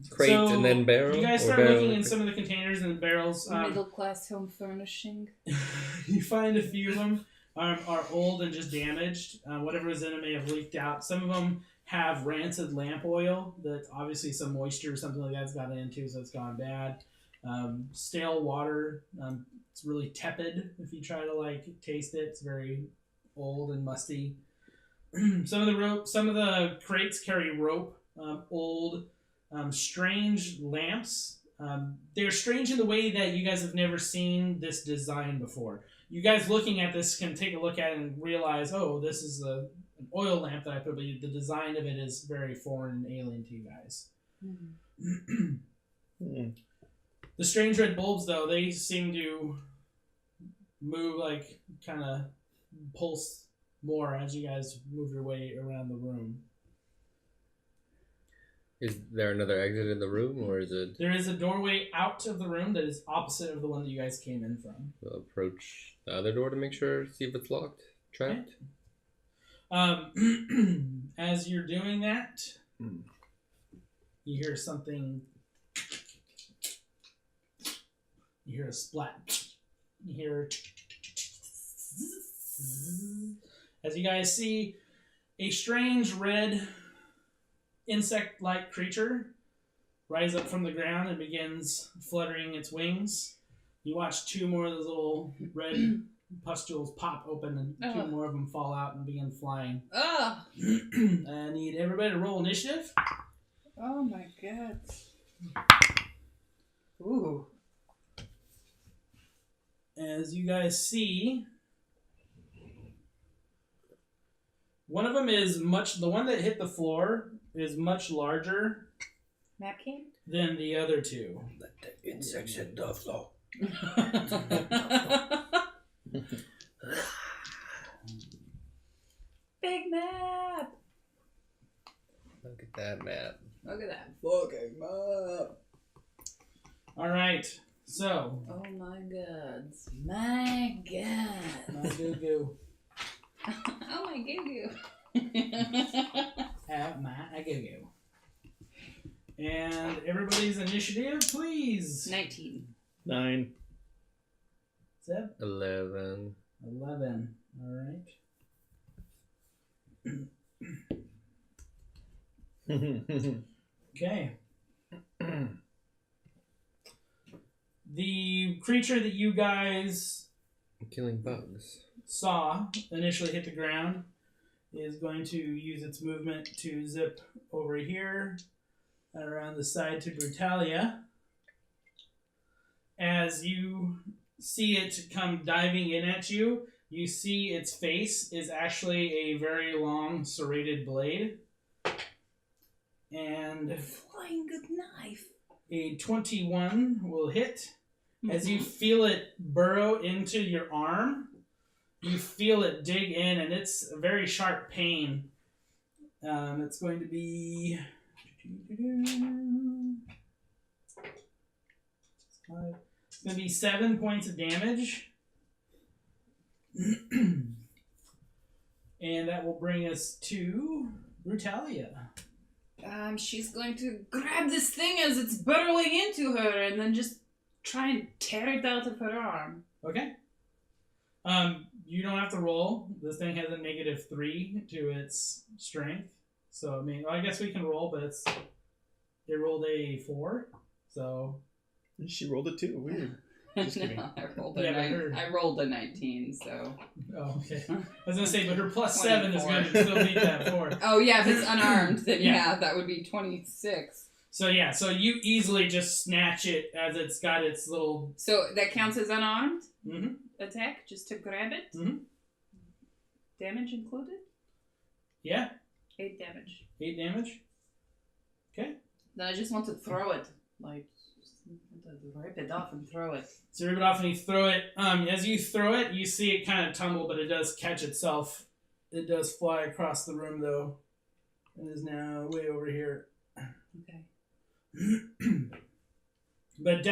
Crate So, and then barrel? You guys Or start barrel looking and in crate? some of the containers and the barrels. Middle class home furnishing. You find a few of them are old and just damaged. Whatever was in them may have leaked out. Some of them have rancid lamp oil that obviously some moisture or something like that's gotten into, so it's gone bad. Stale water. It's really tepid if you try to taste it. It's very old and musty. Some of the crates carry rope. Old, strange lamps. They're strange in the way that you guys have never seen this design before. You guys looking at this can take a look at it and realize, oh, this is an oil lamp that I put, but the design of it is very foreign and alien to you guys. The strange red bulbs, though, they seem to move, kind of pulse more as you guys move your way around the room. Is there another exit in the room, or is it... There is a doorway out of the room that is opposite of the one that you guys came in from. We'll approach the other door to make sure, see if it's locked, trapped? As you're doing that, you hear something. You hear a splat. You hear. As you guys see, a strange red insect-like creature rise up from the ground and begins fluttering its wings. You watch two more of those little red pustules pop open and two more of them fall out and begin flying. Oh! I need everybody to roll initiative. Oh my god. Ooh. As you guys see, one of them is the one that hit the floor is much larger Napkin? than the other two. Let the insects hit the floor. Big map! Look at that map. Look at that. Fucking map. Alright, so. Oh my god. My god. My goo-goo. Oh my goo-goo. My goo-goo. And everybody's initiative, please. 19. 9. Zeb? 11. 11. Alright. Okay. The creature that you guys I'm killing bugs. saw initially hit the ground is going to use its movement to zip over here and around the side to Brutalia. As you see it come diving in at you, you see its face is actually a very long serrated blade. And Flying good knife. a 21 will hit. As you feel it burrow into your arm, you feel it dig in, and it's a very sharp pain. It's going to be It's going to be 7 points of damage. And that will bring us to Brutalia. She's going to grab this thing as it's burrowing into her and then just try and tear it out of her arm. Okay. You don't have to roll. This thing has a -3 to its strength. So, I mean, I guess we can roll, but it rolled a 4. So. She rolled a 2. Weird. Just kidding. No, I rolled a 19, so. Oh, okay. I was going to say, but her +7 is going to still beat that 4. Oh, yeah, if it's unarmed, then Yeah. that would be 26. So, yeah, so you easily just snatch it as it's got its little... So that counts as unarmed Mm-hmm. attack, just to grab it? Mm-hmm. Damage included? Yeah. 8 damage. 8 damage. Okay. Then I just want to throw it. Like, rip it off and throw it. So you rip it off and you throw it. As you throw it, you see it kind of tumble, but it does catch itself. It does fly across the room, though. It is now way over here. Okay. But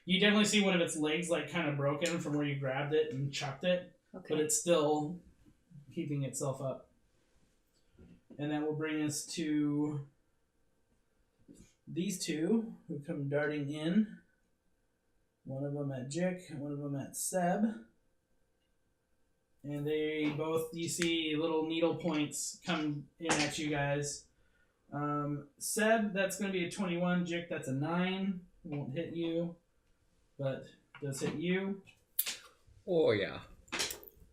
you definitely see one of its legs like kind of broken from where you grabbed it and chucked it. Okay. But it's still keeping itself up. And that will bring us to these two who come darting in. One of them at Jiik, one of them at Seb. And they both, you see little needle points come in at you guys. Seb, that's going to be a 21. Jiik, that's a 9. Won't hit you, but does hit you. Oh, yeah.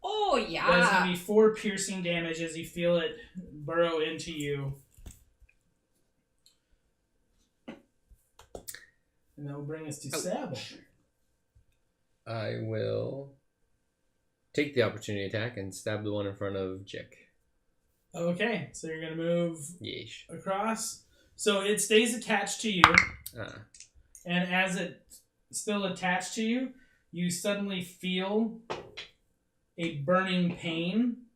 Oh, yeah. That's going to be 4 piercing damage as you feel it burrow into you. And that will bring us to Seb. I will take the opportunity attack and stab the one in front of Jiik. Okay, so you're going to move Yeesh. across. So it stays attached to you. And as it's still attached to you, you suddenly feel a burning pain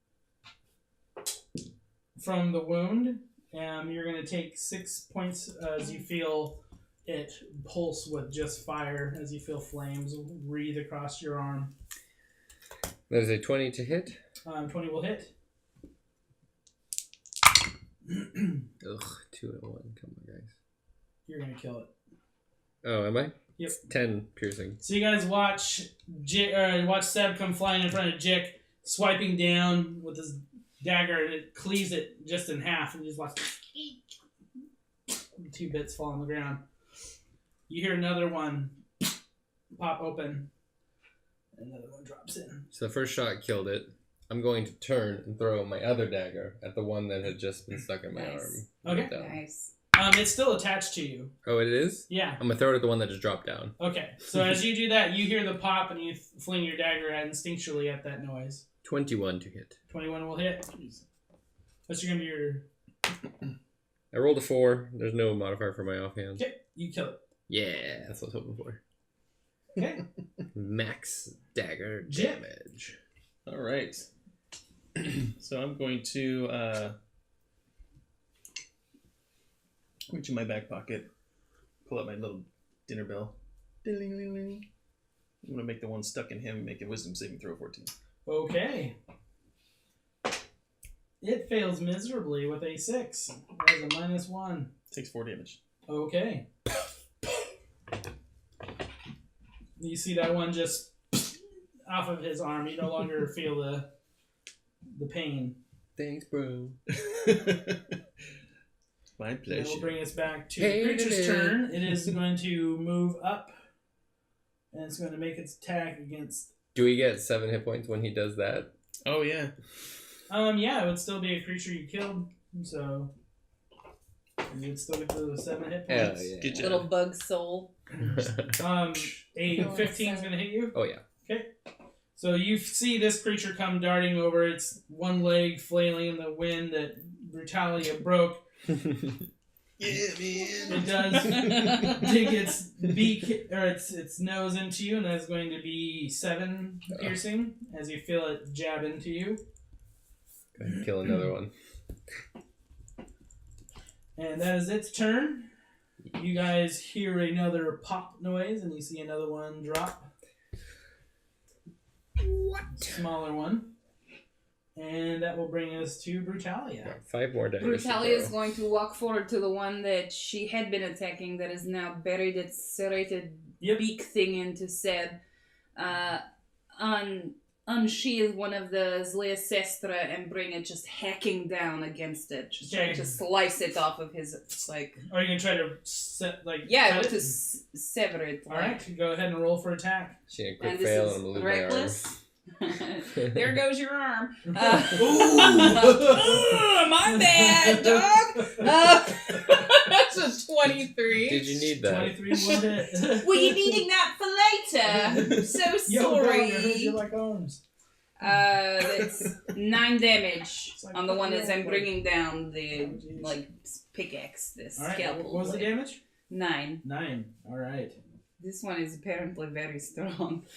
from the wound. You're going to take 6 points as you feel it pulse with just fire, as you feel flames wreathe across your arm. There's a 20 to hit. 20 will hit. Ugh, 2 and 1. Come on, guys. You're going to kill it. Oh, am I? Yep. 10 piercing. So you guys watch Seb come flying in front of Jiik, swiping down with his dagger, and it cleaves it just in half, and you just watch 2 bits fall on the ground. You hear another one pop open, and another one drops in. So the first shot killed it. I'm going to turn and throw my other dagger at the one that had just been stuck in my Nice. arm. Okay. Nice. It's still attached to you. Oh, it is? Yeah. I'm going to throw it at the one that just dropped down. Okay. So as you do that, you hear the pop, and you fling your dagger instinctually at that noise. 21 to hit. 21 will hit. That's going to be your... I rolled a 4. There's no modifier for my offhand. Okay, you kill it. Yeah, that's what I was hoping for. Okay. Max dagger Jiik. damage. All right. So I'm going to reach in my back pocket, pull out my little dinner bell. Ding-ling-ling-ling. I'm going to make the one stuck in him make a wisdom saving throw 14. Okay. It fails miserably with a 6. That is a -1. Takes 4 damage. Okay. You see that one just off of his arm. You no longer feel the pain. Thanks, bro. My That pleasure. will bring us back to Hey, the creature's it is. turn. It is going to move up, and it's going to make its attack against... Do we get 7 hit points when he does that? Oh, yeah. Yeah, it would still be a creature you killed, so... You would still get the 7 hit Hell points. yeah. Good job. Little bug soul. A 15 is going to hit you. Oh, yeah. Okay. So you see this creature come darting over. Its one leg flailing in the wind that Brutalia broke. Yeah, man. It does dig its beak or its nose into you, and that's going to be 7 piercing as you feel it jab into you. Go ahead and kill another one. And that is its turn. You guys hear another pop noise, and you see another one drop. What? Smaller one. And that will bring us to Brutalia. Got 5 more days. Brutalia is going to walk forward to the one that she had been attacking that is now buried its serrated beak thing into Seb. Unsheath one of the Zlea Sestra and bring it just hacking down against it. Just trying to slice it off of his, like... Are you going to try to sever it. Alright, go ahead and roll for attack. She had a quick fail and I'm losing my arm. Reckless. There goes your arm. Ooh! My bad, dog. That's a 23. Did you need that? 23 will hit. Were you needing that for later? So Yo, dog, I sorry. heard you like arms. That's 9 damage on the one as I'm bringing down the pickaxe, the Alright, scalpel. what was the damage? 9. 9. Alright. This one is apparently very strong.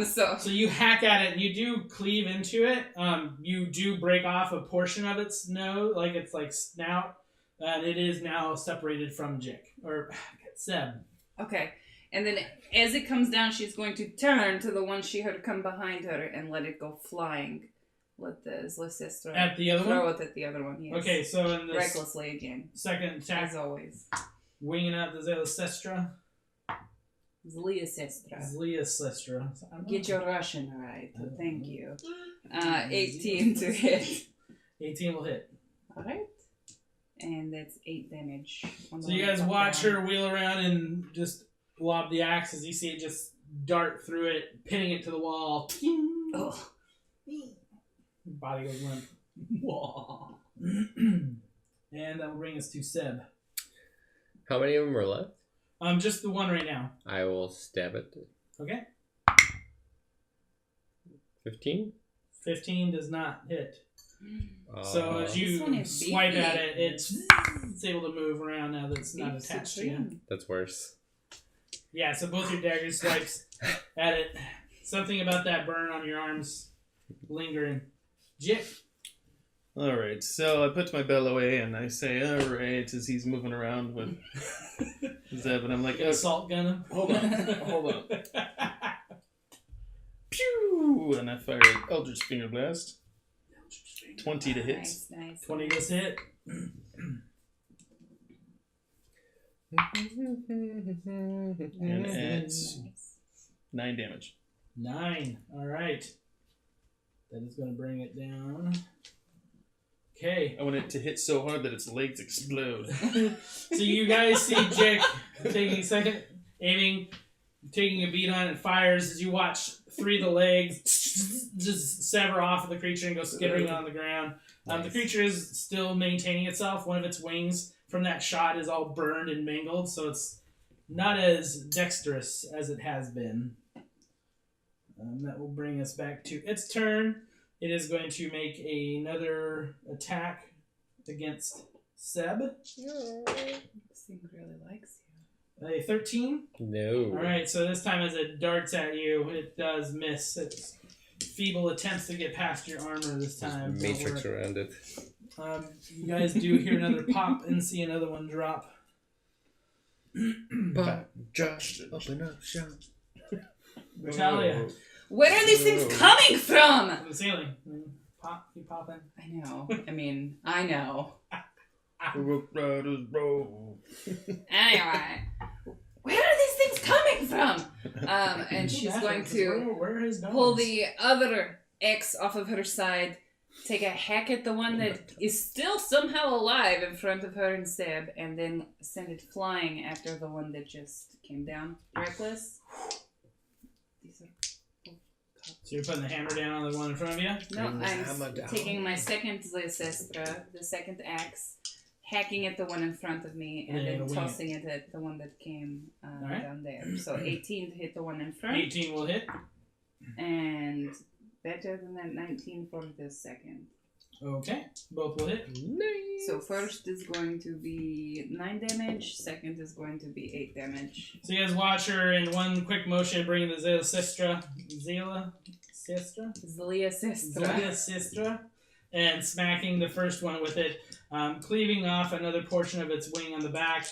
So you hack at it and you do cleave into it. You do break off a portion of its nose, like its snout, and it is now separated from Jiik or Seb. okay, and then as it comes down, she's going to turn to the one she heard come behind her and let it go flying. Let the Zlesistra At the other throw one? it at the other one. Yes. Okay, so in the Recklessly again, second attack, as always. winging out the Zlesistra. Zlesistra. Get your Russian right. Thank you. 18 to hit. 18 will hit. Alright. And that's 8 damage. So you guys watch her wheel around and just lob the axe as you see it just dart through it, pinning it to the wall. Ugh. Body goes limp. And that will bring us to Seb. How many of them are left? Just the one right now. I will stab it. Okay. 15? 15 does not hit. So as you This one is swipe big. at it, it's able to move around now that it's not Beef attached to you. supreme. That's worse. Yeah, so both your daggers swipes at it. Something about that burn on your arms lingering. Jiik. Alright, so I put my bell away and I say, alright, as he's moving around with Zeb, and I'm like, Assault gun him. hold on. Pew! And I fire an Eldritch Finger Blast. 20 to hit. Nice. 20 does hit. And it's 9 damage. 9. Alright. That is going to bring it down. Okay. I want it to hit so hard that its legs explode. So you guys see Jiik taking a second, aiming, taking a beat on it, fires as you watch 3 of the legs just sever off of the creature and go skittering on the ground. The creature is still maintaining itself. One of its wings from that shot is all burned and mangled, so it's not as dexterous as it has been. That will bring us back to its turn. It is going to make another attack against Seb. This thing really likes you. A 13. No. Alright, so this time as it darts at you, it does miss. Its feeble attempts to get past your armor this time. Just matrix around it. You guys do hear another pop and see another one drop. Pop, Josh, open up shop. Brutalia. Where are these things coming from? From the ceiling. Pop, keep popping. I know. I know. Anyway, where are these things coming from? And she's going to pull the other X off of her side, take a hack at the one that is still somehow alive in front of her and Seb, and then send it flying after the one that just came down. Reckless. These are... So you're putting the hammer down on the one in front of you? No, I'm taking my second Zlesistra, the second axe, hacking at the one in front of me, and then tossing it at the one that came down there. So 18 to hit the one in front. 18 will hit. And better than that, 19 for the second. Okay, both will hit. Nice. So first is going to be 9 damage, second is going to be 8 damage. So you guys watch her in one quick motion bring the Zlesistra and smacking the first one with it, cleaving off another portion of its wing on the back.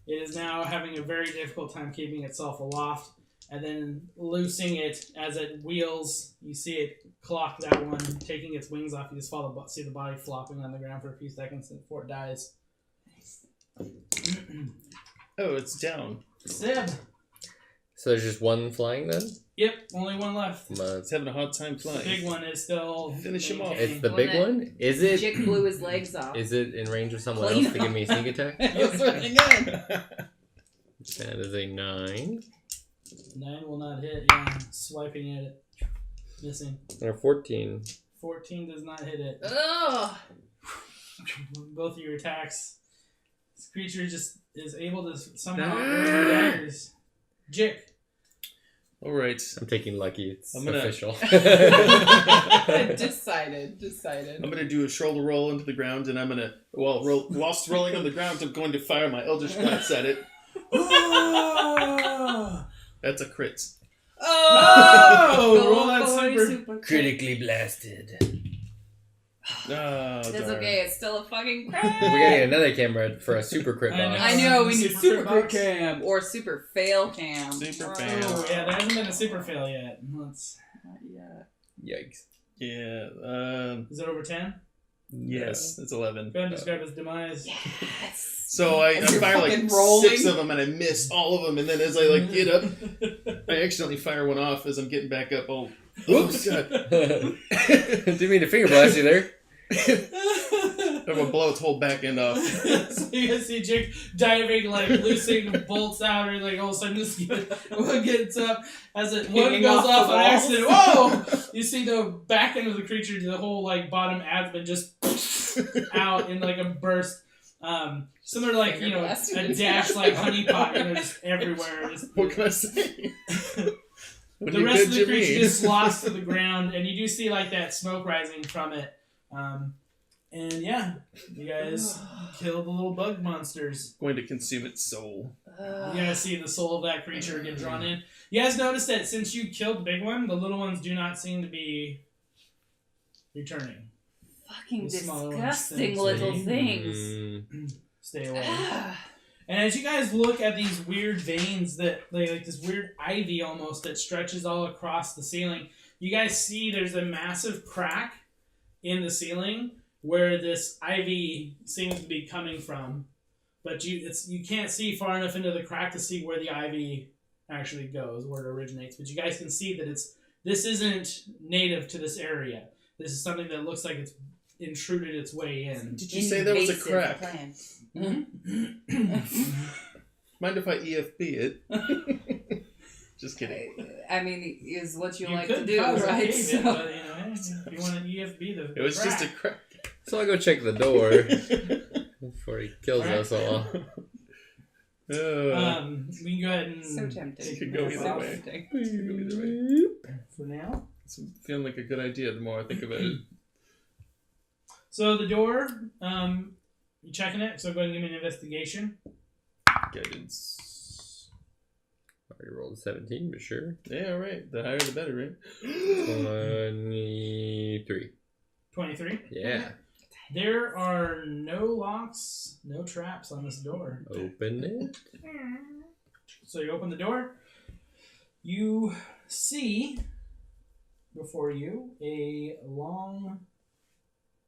It is now having a very difficult time keeping itself aloft, and then loosing it as it wheels. You see it clock that one, taking its wings off. You just see the body flopping on the ground for a few seconds before it dies. Oh, it's down. Sib. So there's just one flying then? Yep, only one left. It's having a hard time The flying. big one is still Finish him off. maintaining. It's the big one? Is it? Jiik blew his legs off. Is it in range of someone Clean else to give me a sneak attack? That's really good. That is a 9. 9 will not hit. Yeah, swiping at it, missing. Or 14. 14 does not hit it. Ugh. Both of your attacks. This creature just is able to somehow earn your daggers. Jiik. All right. I'm taking lucky. It's I'm gonna- official. Decided. I'm gonna do a shoulder roll into the ground, and I'm gonna whilst rolling on the ground, I'm going to fire my Eldritch Blast at it. That's a crit. Oh! Roll that boy, super. Critically blasted. Oh, That's darn. okay. It's still a fucking We crit. gotta get another camera for a super crit I know. box. I know. We need Super super crit crit cam or super fail cam. Super Oh, fail. Oh, yeah, there hasn't been a super fail yet. Let's. Yikes. Yeah. Is it over 10? Yes, it's 11. Go ahead and describe his demise. Yes. So I As you're fire like fucking rolling. 6 of them, and I miss all of them. And then as I get up, I accidentally fire one off as I'm getting back up. Oh, oops! God. Didn't mean to finger blast you there. I'm gonna blow its whole back end off. So you guys see Jiik diving, like loosing bolts out, or like all of a sudden this one gets up as it one Hanging goes off off the on walls. accident. Whoa! You see the back end of the creature, the whole like bottom abdomen just out in like a burst. Similar to like Finger a blasting dash like honeypot, just everywhere. Just, What can I say? When the you rest of good, the you creature mean. just slops to the ground, and you do see like that smoke rising from it. And yeah, you guys kill the little bug monsters. Going to consume its soul. You guys see the soul of that creature get drawn in. You guys notice that since you killed the big one, the little ones do not seem to be returning. Fucking The smaller ones disgusting seem little to- things. Stay away. And as you guys look at these weird veins that, like this weird ivy almost that stretches all across the ceiling, you guys see there's a massive crack in the ceiling where this ivy seems to be coming from. But you can't see far enough into the crack to see where the ivy actually goes, where it originates. But you guys can see that this isn't native to this area. This is something that looks like it's intruded its way in. Did you say there was a Invasive crack? plant. Mind if I EFP it? Just kidding. I mean, is what you, You like could to do, cause a right? cave So- in, but if you want to EFB the It was crack. just a crack. So I'll go check the door before he kills us all. We can go ahead and So tempting. It could go either So way. tempting. for now. It's feeling like a good idea the more I think about it. So the door, you checking it? So go ahead and give me an investigation. Guidance. Already rolled a 17, but sure. Yeah, right. The higher the better, right? 23. 23. Yeah. There are no locks, no traps on this door. Open it. So you open the door. You see before you a long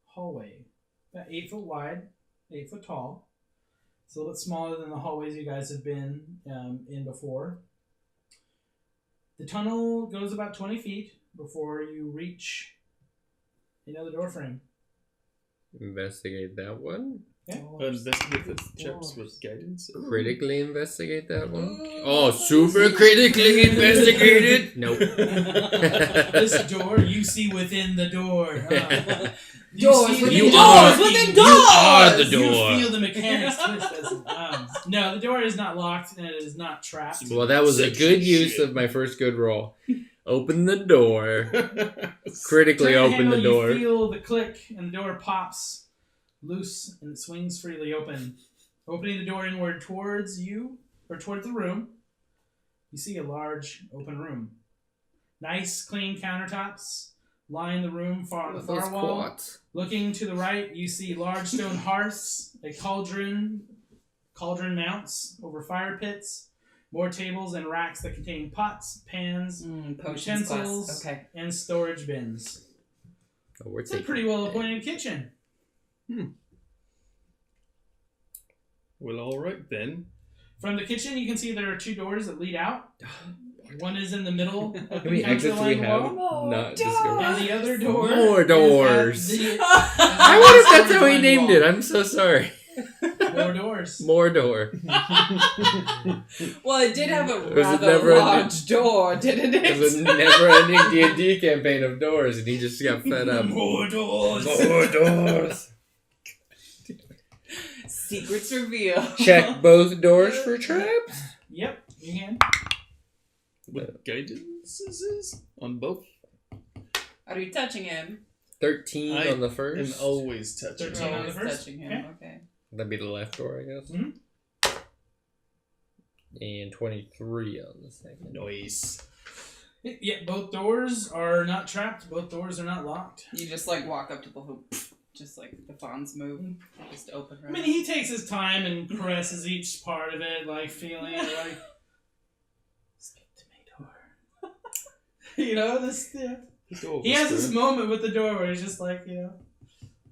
hallway, about 8 foot wide, 8 foot tall. It's a little bit smaller than the hallways you guys have been in before. The tunnel goes about 20 feet before you reach another door frame. Investigate that one. Investigate the chaps with guidance. Critically investigate that one. Oh, super critically investigated. Nope. This door, you see within the door. Doors see- within You doors are- within you doors. are the door. You feel the mechanics twist as no, the door is not locked and it is not trapped. Well, that was a Sexy good use shit. of my first good roll. Open the door. Critically Turn the open the handle, door. You feel the click and the door pops loose and it swings freely open. Opening the door inward towards you, or towards the room, you see a large open room. Nice, clean countertops, line the room on the Those far wall. quads. Looking to the right, you see large stone hearths, a cauldron mounts over fire pits, more tables and racks that contain pots, pans, Potions utensils, class. Okay. and storage bins. Oh, we're It's a taking pretty well appointed kitchen. Well, all right then. From the kitchen, you can see there are 2 doors that lead out. One is in the middle of How the many exits do we counter-line have? wall, Not doors. discovered. and the other door. More is at doors. the- I wonder if that's how he storage named wall. it. I'm so sorry. More doors. More door. Well, it did have a It was a rather never-ending- large door, didn't It was a it? never-ending D&D campaign of doors, and he just got fed up. More doors. More doors. Secrets revealed. Check both doors for traps. Yep, you can. With guidances on both. Are you touching him? 13 I on the am first. always touching. 13 on the Always first? touching him. Okay. Okay. That'd be the left door, I guess. Mhm. And 23 on the second. Noise. Yeah, both doors are not trapped. Both doors are not locked. You just like walk up to the hoop, just like the Fawn's move, just open her. I mean, he takes his time and caresses each part of it, like feeling it, like, speak to me, door. You know, this. Yeah. He has this moment with the door where he's just like, you know,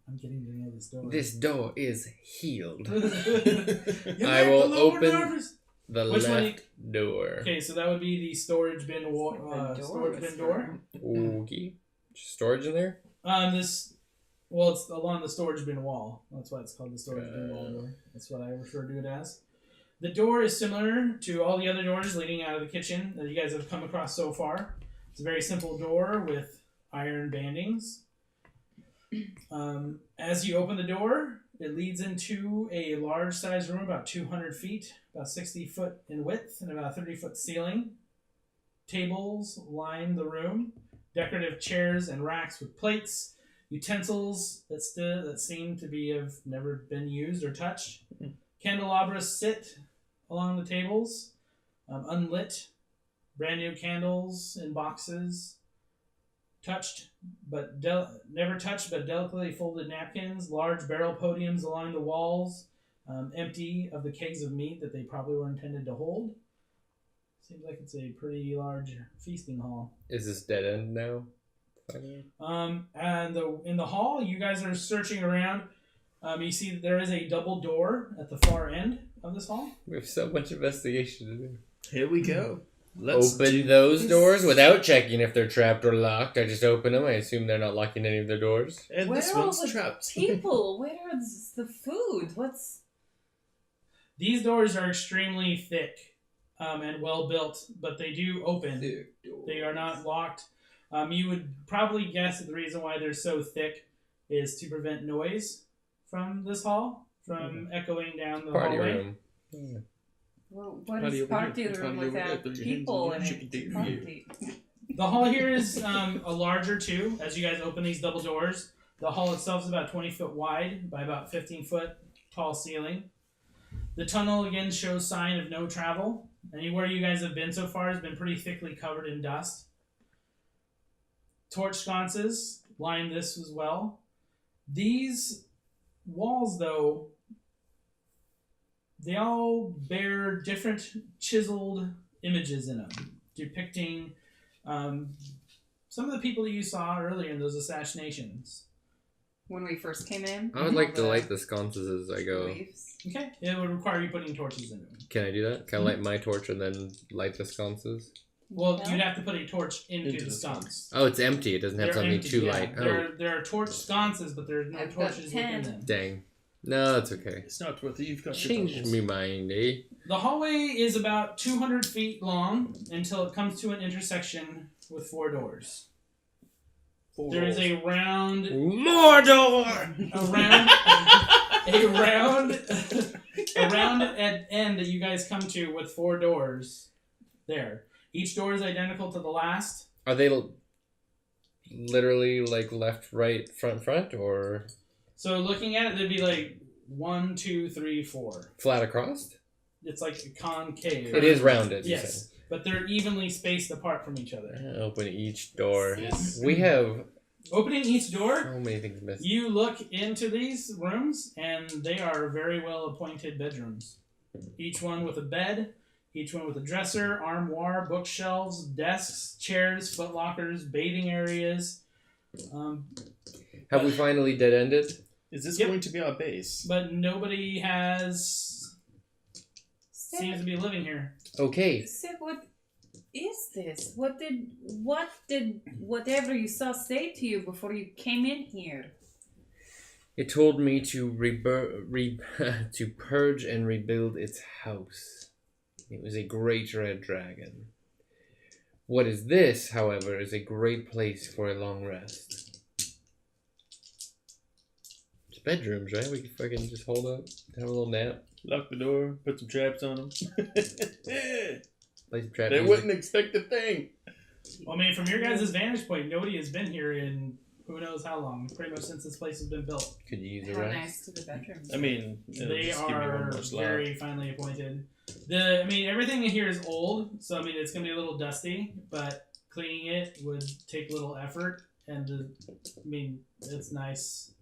I'm getting to know this door. This door is healed. You I make will me a little open- nervous. The Which one left door. Okay, so that would be the storage bin door. Okay. Storage in there? It's along the storage bin wall. That's why it's called the storage bin wall door. That's what I refer to it as. The door is similar to all the other doors leading out of the kitchen that you guys have come across so far. It's a very simple door with iron bandings. As you open the door, it leads into a large-sized room, about 200 feet, about 60 foot in width, and about 30-foot ceiling. Tables line the room, decorative chairs and racks with plates, utensils that seem to have never been used or touched. Candelabras sit along the tables, unlit, brand new candles in boxes, never touched but delicately folded napkins, large barrel podiums along the walls, empty of the kegs of meat that they probably were intended to hold. Seems like it's a pretty large feasting hall. Is this dead end now? And in the hall, you guys are searching around. You see that there is a double door at the far end of this hall. We have so much investigation to do. Here we go. Let's Open those doors without checking if they're trapped or locked. I just open them. I assume they're not locking any of their doors. And Where this are all one's the trapped. people? Where is the food? These doors are extremely thick and well built, but they do open. They are not locked. You would probably guess that the reason why they're so thick is to prevent noise from this hall from echoing down the Party hallway. room. Well, what Party is over party here. room Party over without there. Throw your hands people in in your chicken it? dinner. Party. The hall here is a larger too. As you guys open these double doors, the hall itself is about 20 foot wide by about 15 foot tall ceiling. The tunnel again shows sign of no travel. Anywhere you guys have been so far has been pretty thickly covered in dust. Torch sconces line this as well. These walls, though, they all bear different chiseled images in them, depicting some of the people that you saw earlier in those assassinations. When we first came in. I would like to light the sconces as I go. Leaves. Okay, it would require you putting torches in them. Can I do that? Can I light my torch and then light the sconces? Well, Yeah. you'd have to put a torch into Into the the sconce. Oh, it's empty. It doesn't have They're something empty, to yeah. light. Oh, There are torch sconces, but there's no I've got torches 10. within them. dang. No, that's okay. It's not worth it. You've got Change your me mind, eh? The hallway is about 200 feet long until it comes to an intersection with 4 doors. There is a round, Mordor! a round at end that you guys come to with 4 doors. There, each door is identical to the last. Are they literally like left, right, front, or So looking at it, there'd be like 1, 2, 3, 4. flat across? It's like a concave. It is rounded. you Yes, but they're evenly spaced apart from each other. said. Open each door. Yes. We have Opening each door, So many things missing. you look into these rooms, and they are very well appointed bedrooms. Each one with a bed, each one with a dresser, armoire, bookshelves, desks, chairs, footlockers, bathing areas. Have we finally dead-ended? Is this Yep. going to be our base? But nobody seems to be living here. Okay. Seb, what is this? What did whatever you saw say to you before you came in here? It told me to to purge and rebuild its house. It was a great red dragon. What is this, however, is a great place for a long rest. It's bedrooms, right? We can fucking just hold up, have a little nap, Lock the door, put some traps on them. play some trap They music. wouldn't expect a thing. Well, I mean, from your guys' vantage point, nobody has been here in who knows how long. Pretty much since this place has been built. Could you use a How rest? nice to the bedrooms. I mean, it'll They just give me one are more slot. very finely appointed. Everything in here is old, so I mean, it's gonna be a little dusty, but cleaning it would take little effort, and it's nice.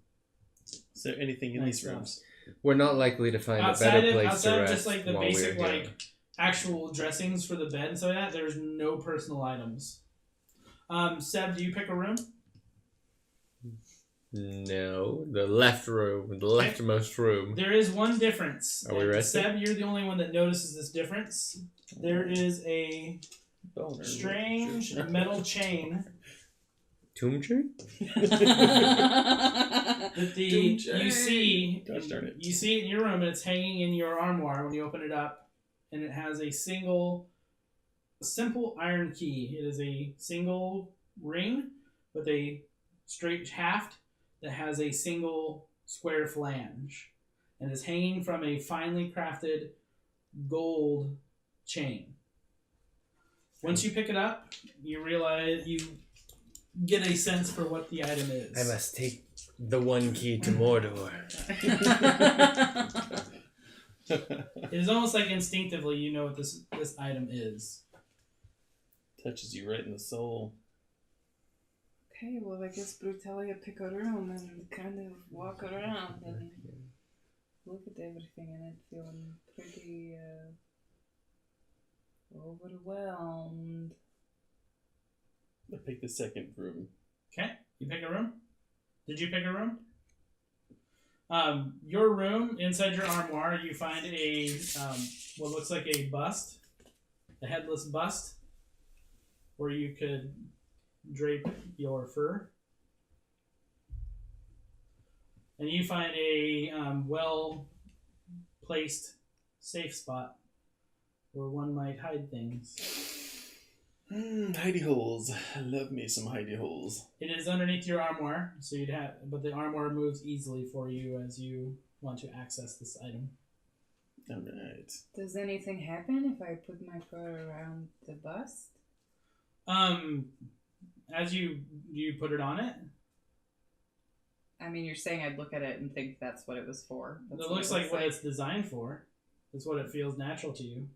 Is there anything in Nice these stuff. rooms? We're not likely to find a Outside better of place outside to of rest just like the while basic we're here. like actual dressings for the bed and stuff like that, there's no personal items. Seb, do you pick a room? No, the left room, the leftmost room. There is one difference. Are we And resting? Seb, you're the only one that notices this difference. There is a Boner. strange metal chain Tomb tree? that you see. Gosh darn it. You see it in your room, and it's hanging in your armoire when you open it up, and it has a simple iron key. It is a single ring with a straight haft that has a single square flange, and is hanging from a finely crafted gold chain. Once you pick it up, you realize you get a sense for what the item is. I must take the one key to Mordor. It is almost like instinctively you know what this item is. Touches you right in the soul. Okay, well, I guess Brutalia pick a room and kind of walk around and look at everything and it feeling pretty overwhelmed. I picked the second room. Okay, you pick a room. Did you pick a room? Your room, inside your armoire, you find a what looks like a bust, a headless bust, where you could drape your fur. And you find a well-placed safe spot where one might hide things. Hidey holes. I love me some hidey holes. It is underneath your armoire, so but the armoire moves easily for you as you want to access this item. Alright. Does anything happen if I put my fur around the bust? As you put it on it, I mean, you're saying I'd look at it and think that's what it was for. That's it looks like what it's designed for. It's what it feels natural to you.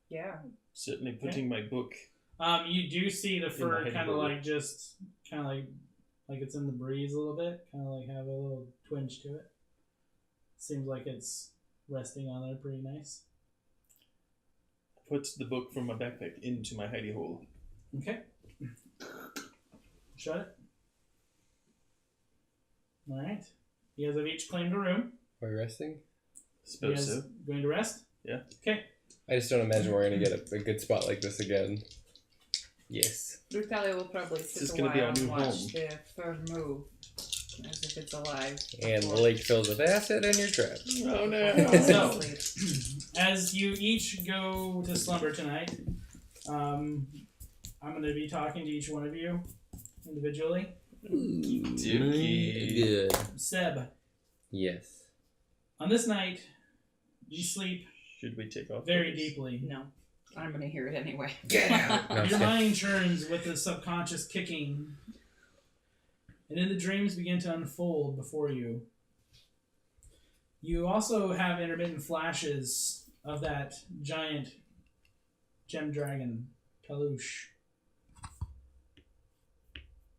Yeah. Certainly putting my book. You do see the fur my kind of head. like it's in the breeze a little bit, kind of like have a little twinge to it. Seems like it's resting on there pretty nice. Put the book from my backpack into my hidey hole. Okay. Shut it. All right. You guys have each claimed a room. Are we resting? You Suppose guys so. going to rest? Yeah. Okay. I just don't imagine we're gonna get a good spot like this again. Yes. Brutalia will probably This sit is a gonna while be our and new watch home. the fur move as if it's alive. And the lake fills with acid and you're trapped. Oh no. So, as you each go to slumber tonight, I'm going to be talking to each one of you individually. Dookie. Good. Seb, Yes. on this night, you sleep Should we take off? very those? deeply. No, I'm gonna hear it anyway. No, Your mind churns with the subconscious kicking, and then the dreams begin to unfold before you. You also have intermittent flashes of that giant gem dragon, Peluche.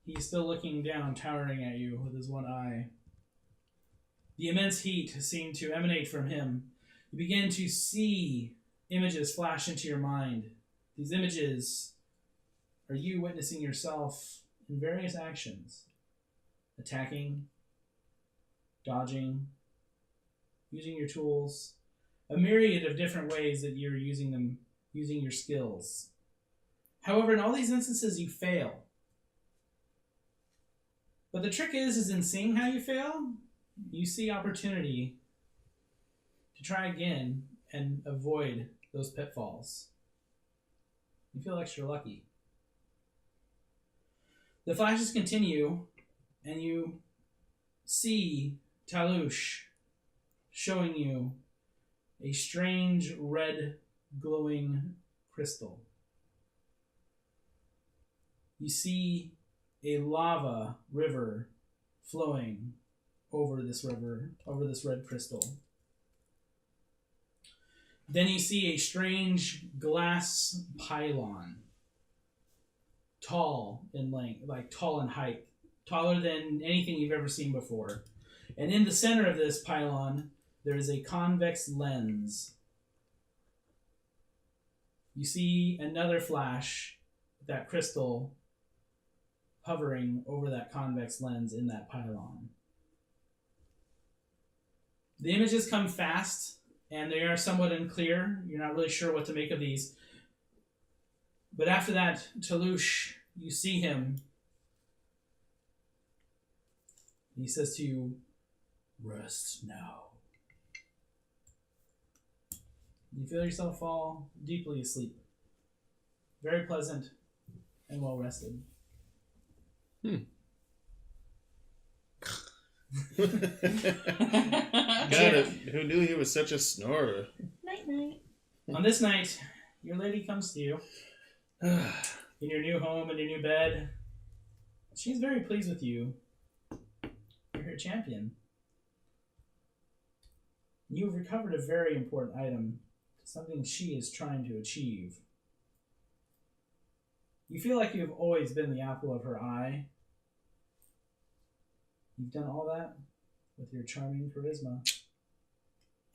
He's still looking down, towering at you with his one eye. The immense heat seemed to emanate from him. You begin to see images flash into your mind. These images are you witnessing yourself in various actions. Attacking, dodging, using your tools. A myriad of different ways that you're using them, using your skills. However, in all these instances, you fail. But the trick is in seeing how you fail, you see opportunity to try again and avoid those pitfalls. You feel extra lucky. The flashes continue, and you see Talush showing you a strange red glowing crystal. You see a lava river flowing over this red crystal. Then you see a strange glass pylon, tall in length, like tall in height, taller than anything you've ever seen before. And in the center of this pylon, there is a convex lens. You see another flash, that crystal hovering over that convex lens in that pylon. The images come fast, and they are somewhat unclear. You're not really sure what to make of these. But after that, Talush, you see him. He says to you, "Rest now." You feel yourself fall deeply asleep. Very pleasant and well rested. God, who knew he was such a snorer? Night night. On this night, your lady comes to you in your new home, in your new bed. She's very pleased with you. You're her champion. You've recovered a very important item, something she is trying to achieve. You feel like you've always been the apple of her eye. You've done all that with your charming charisma.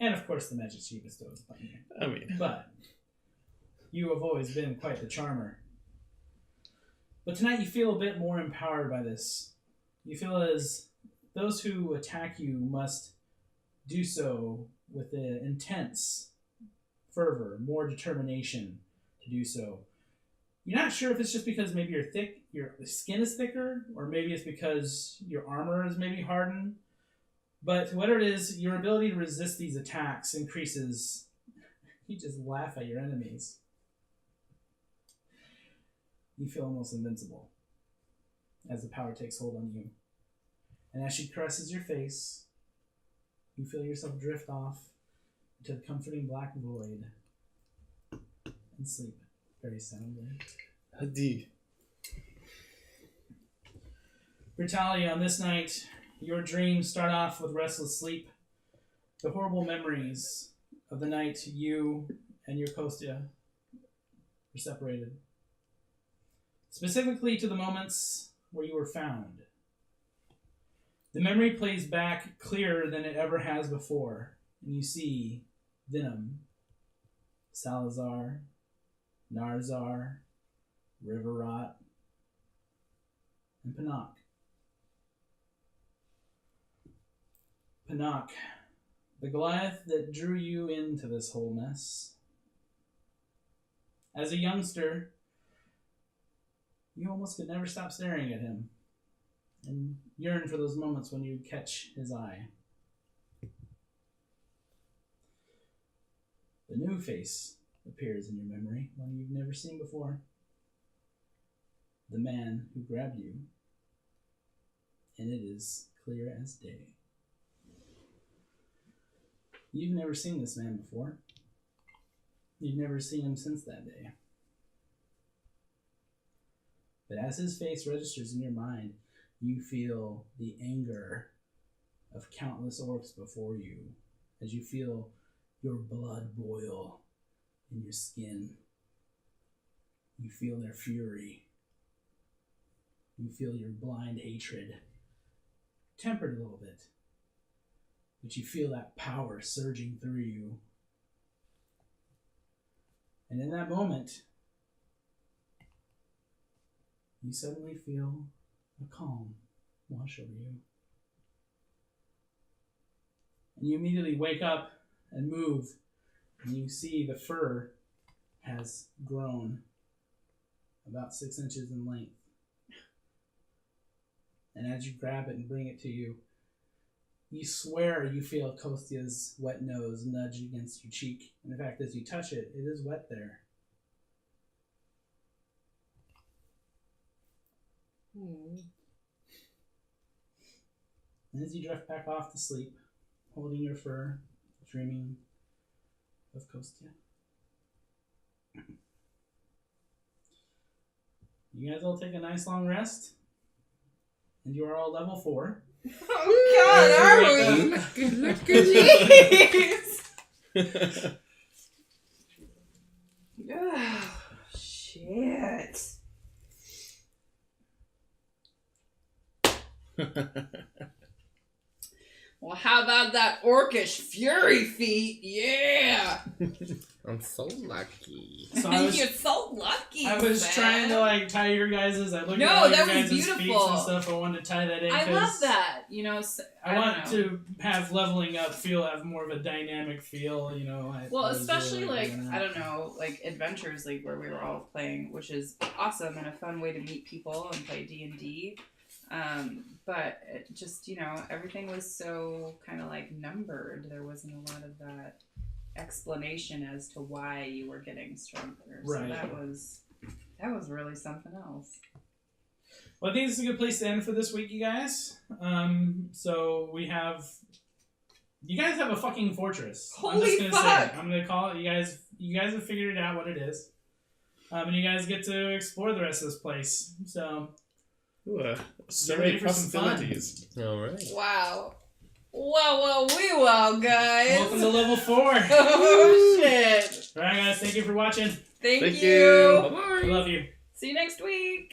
And of course the magic she bestows upon you. I mean, But you have always been quite the charmer. But tonight you feel a bit more empowered by this. You feel as those who attack you must do so with an intense fervor, more determination to do so. You're not sure if it's just because maybe your skin is thicker, or maybe it's because your armor is maybe hardened. But whatever it is, your ability to resist these attacks increases. You just laugh at your enemies. You feel almost invincible as the power takes hold on you. And as she caresses your face, you feel yourself drift off into the comforting black void and sleep very soundly. Hadi. Brutalia, on this night, your dreams start off with restless sleep. The horrible memories of the night you and your Kostya were separated. Specifically to the moments where you were found. The memory plays back clearer than it ever has before, and you see Venom, Salazar, Narzar, River Rot, and Panak. Panak, the Goliath that drew you into this whole mess. As a youngster, you almost could never stop staring at him and yearn for those moments when you catch his eye. The new face appears in your memory, one you've never seen before. The man who grabbed you, and it is clear as day. You've never seen this man before. You've never seen him since that day. But as his face registers in your mind, you feel the anger of countless orcs before you, as you feel your blood boil in your skin. You feel their fury. You feel your blind hatred tempered a little bit. But you feel that power surging through you. And in that moment, you suddenly feel a calm wash over you. And you immediately wake up and move, and you see the fur has grown about 6 inches in length. And as you grab it and bring it to you, you swear you feel Kostia's wet nose nudge against your cheek. And in fact, as you touch it, it is wet there. And as you drift back off to sleep, holding your fur, dreaming of Kostia. You guys all take a nice long rest. And you are all level 4. Oh God, are we? Jeez. Oh, shit. Well, how about that orcish fury feat? Yeah. I'm so lucky. So You're so lucky. I was Sam. trying to like tie your guys's. I looked No, at all that your was guys' feet beautiful. and stuff. I wanted to tie that in. I 'cause love that. You know, I don't want know. to have leveling up have more of a dynamic feel. You know. Well, I was especially really like doing that. I don't know, like Adventures League where we were all playing, which is awesome and a fun way to meet people and play D&D. But it just, you know, everything was so kind of like numbered. There wasn't a lot of that explanation as to why you were getting stronger. Right. So that was really something else. Well, I think this is a good place to end for this week, you guys. So we have. You guys have a fucking fortress. I'm Holy just gonna fuck! say it. I'm gonna call it. You guys have figured it out what it is. And you guys get to explore the rest of this place. So. Ooh, so Get ready many for some fun. possibilities. Alright. Wow. Wow, guys. Welcome to level 4. Oh, shit. Alright, guys. Thank you for watching. Thank Thank you. you. Bye-bye. I love you. See you next week.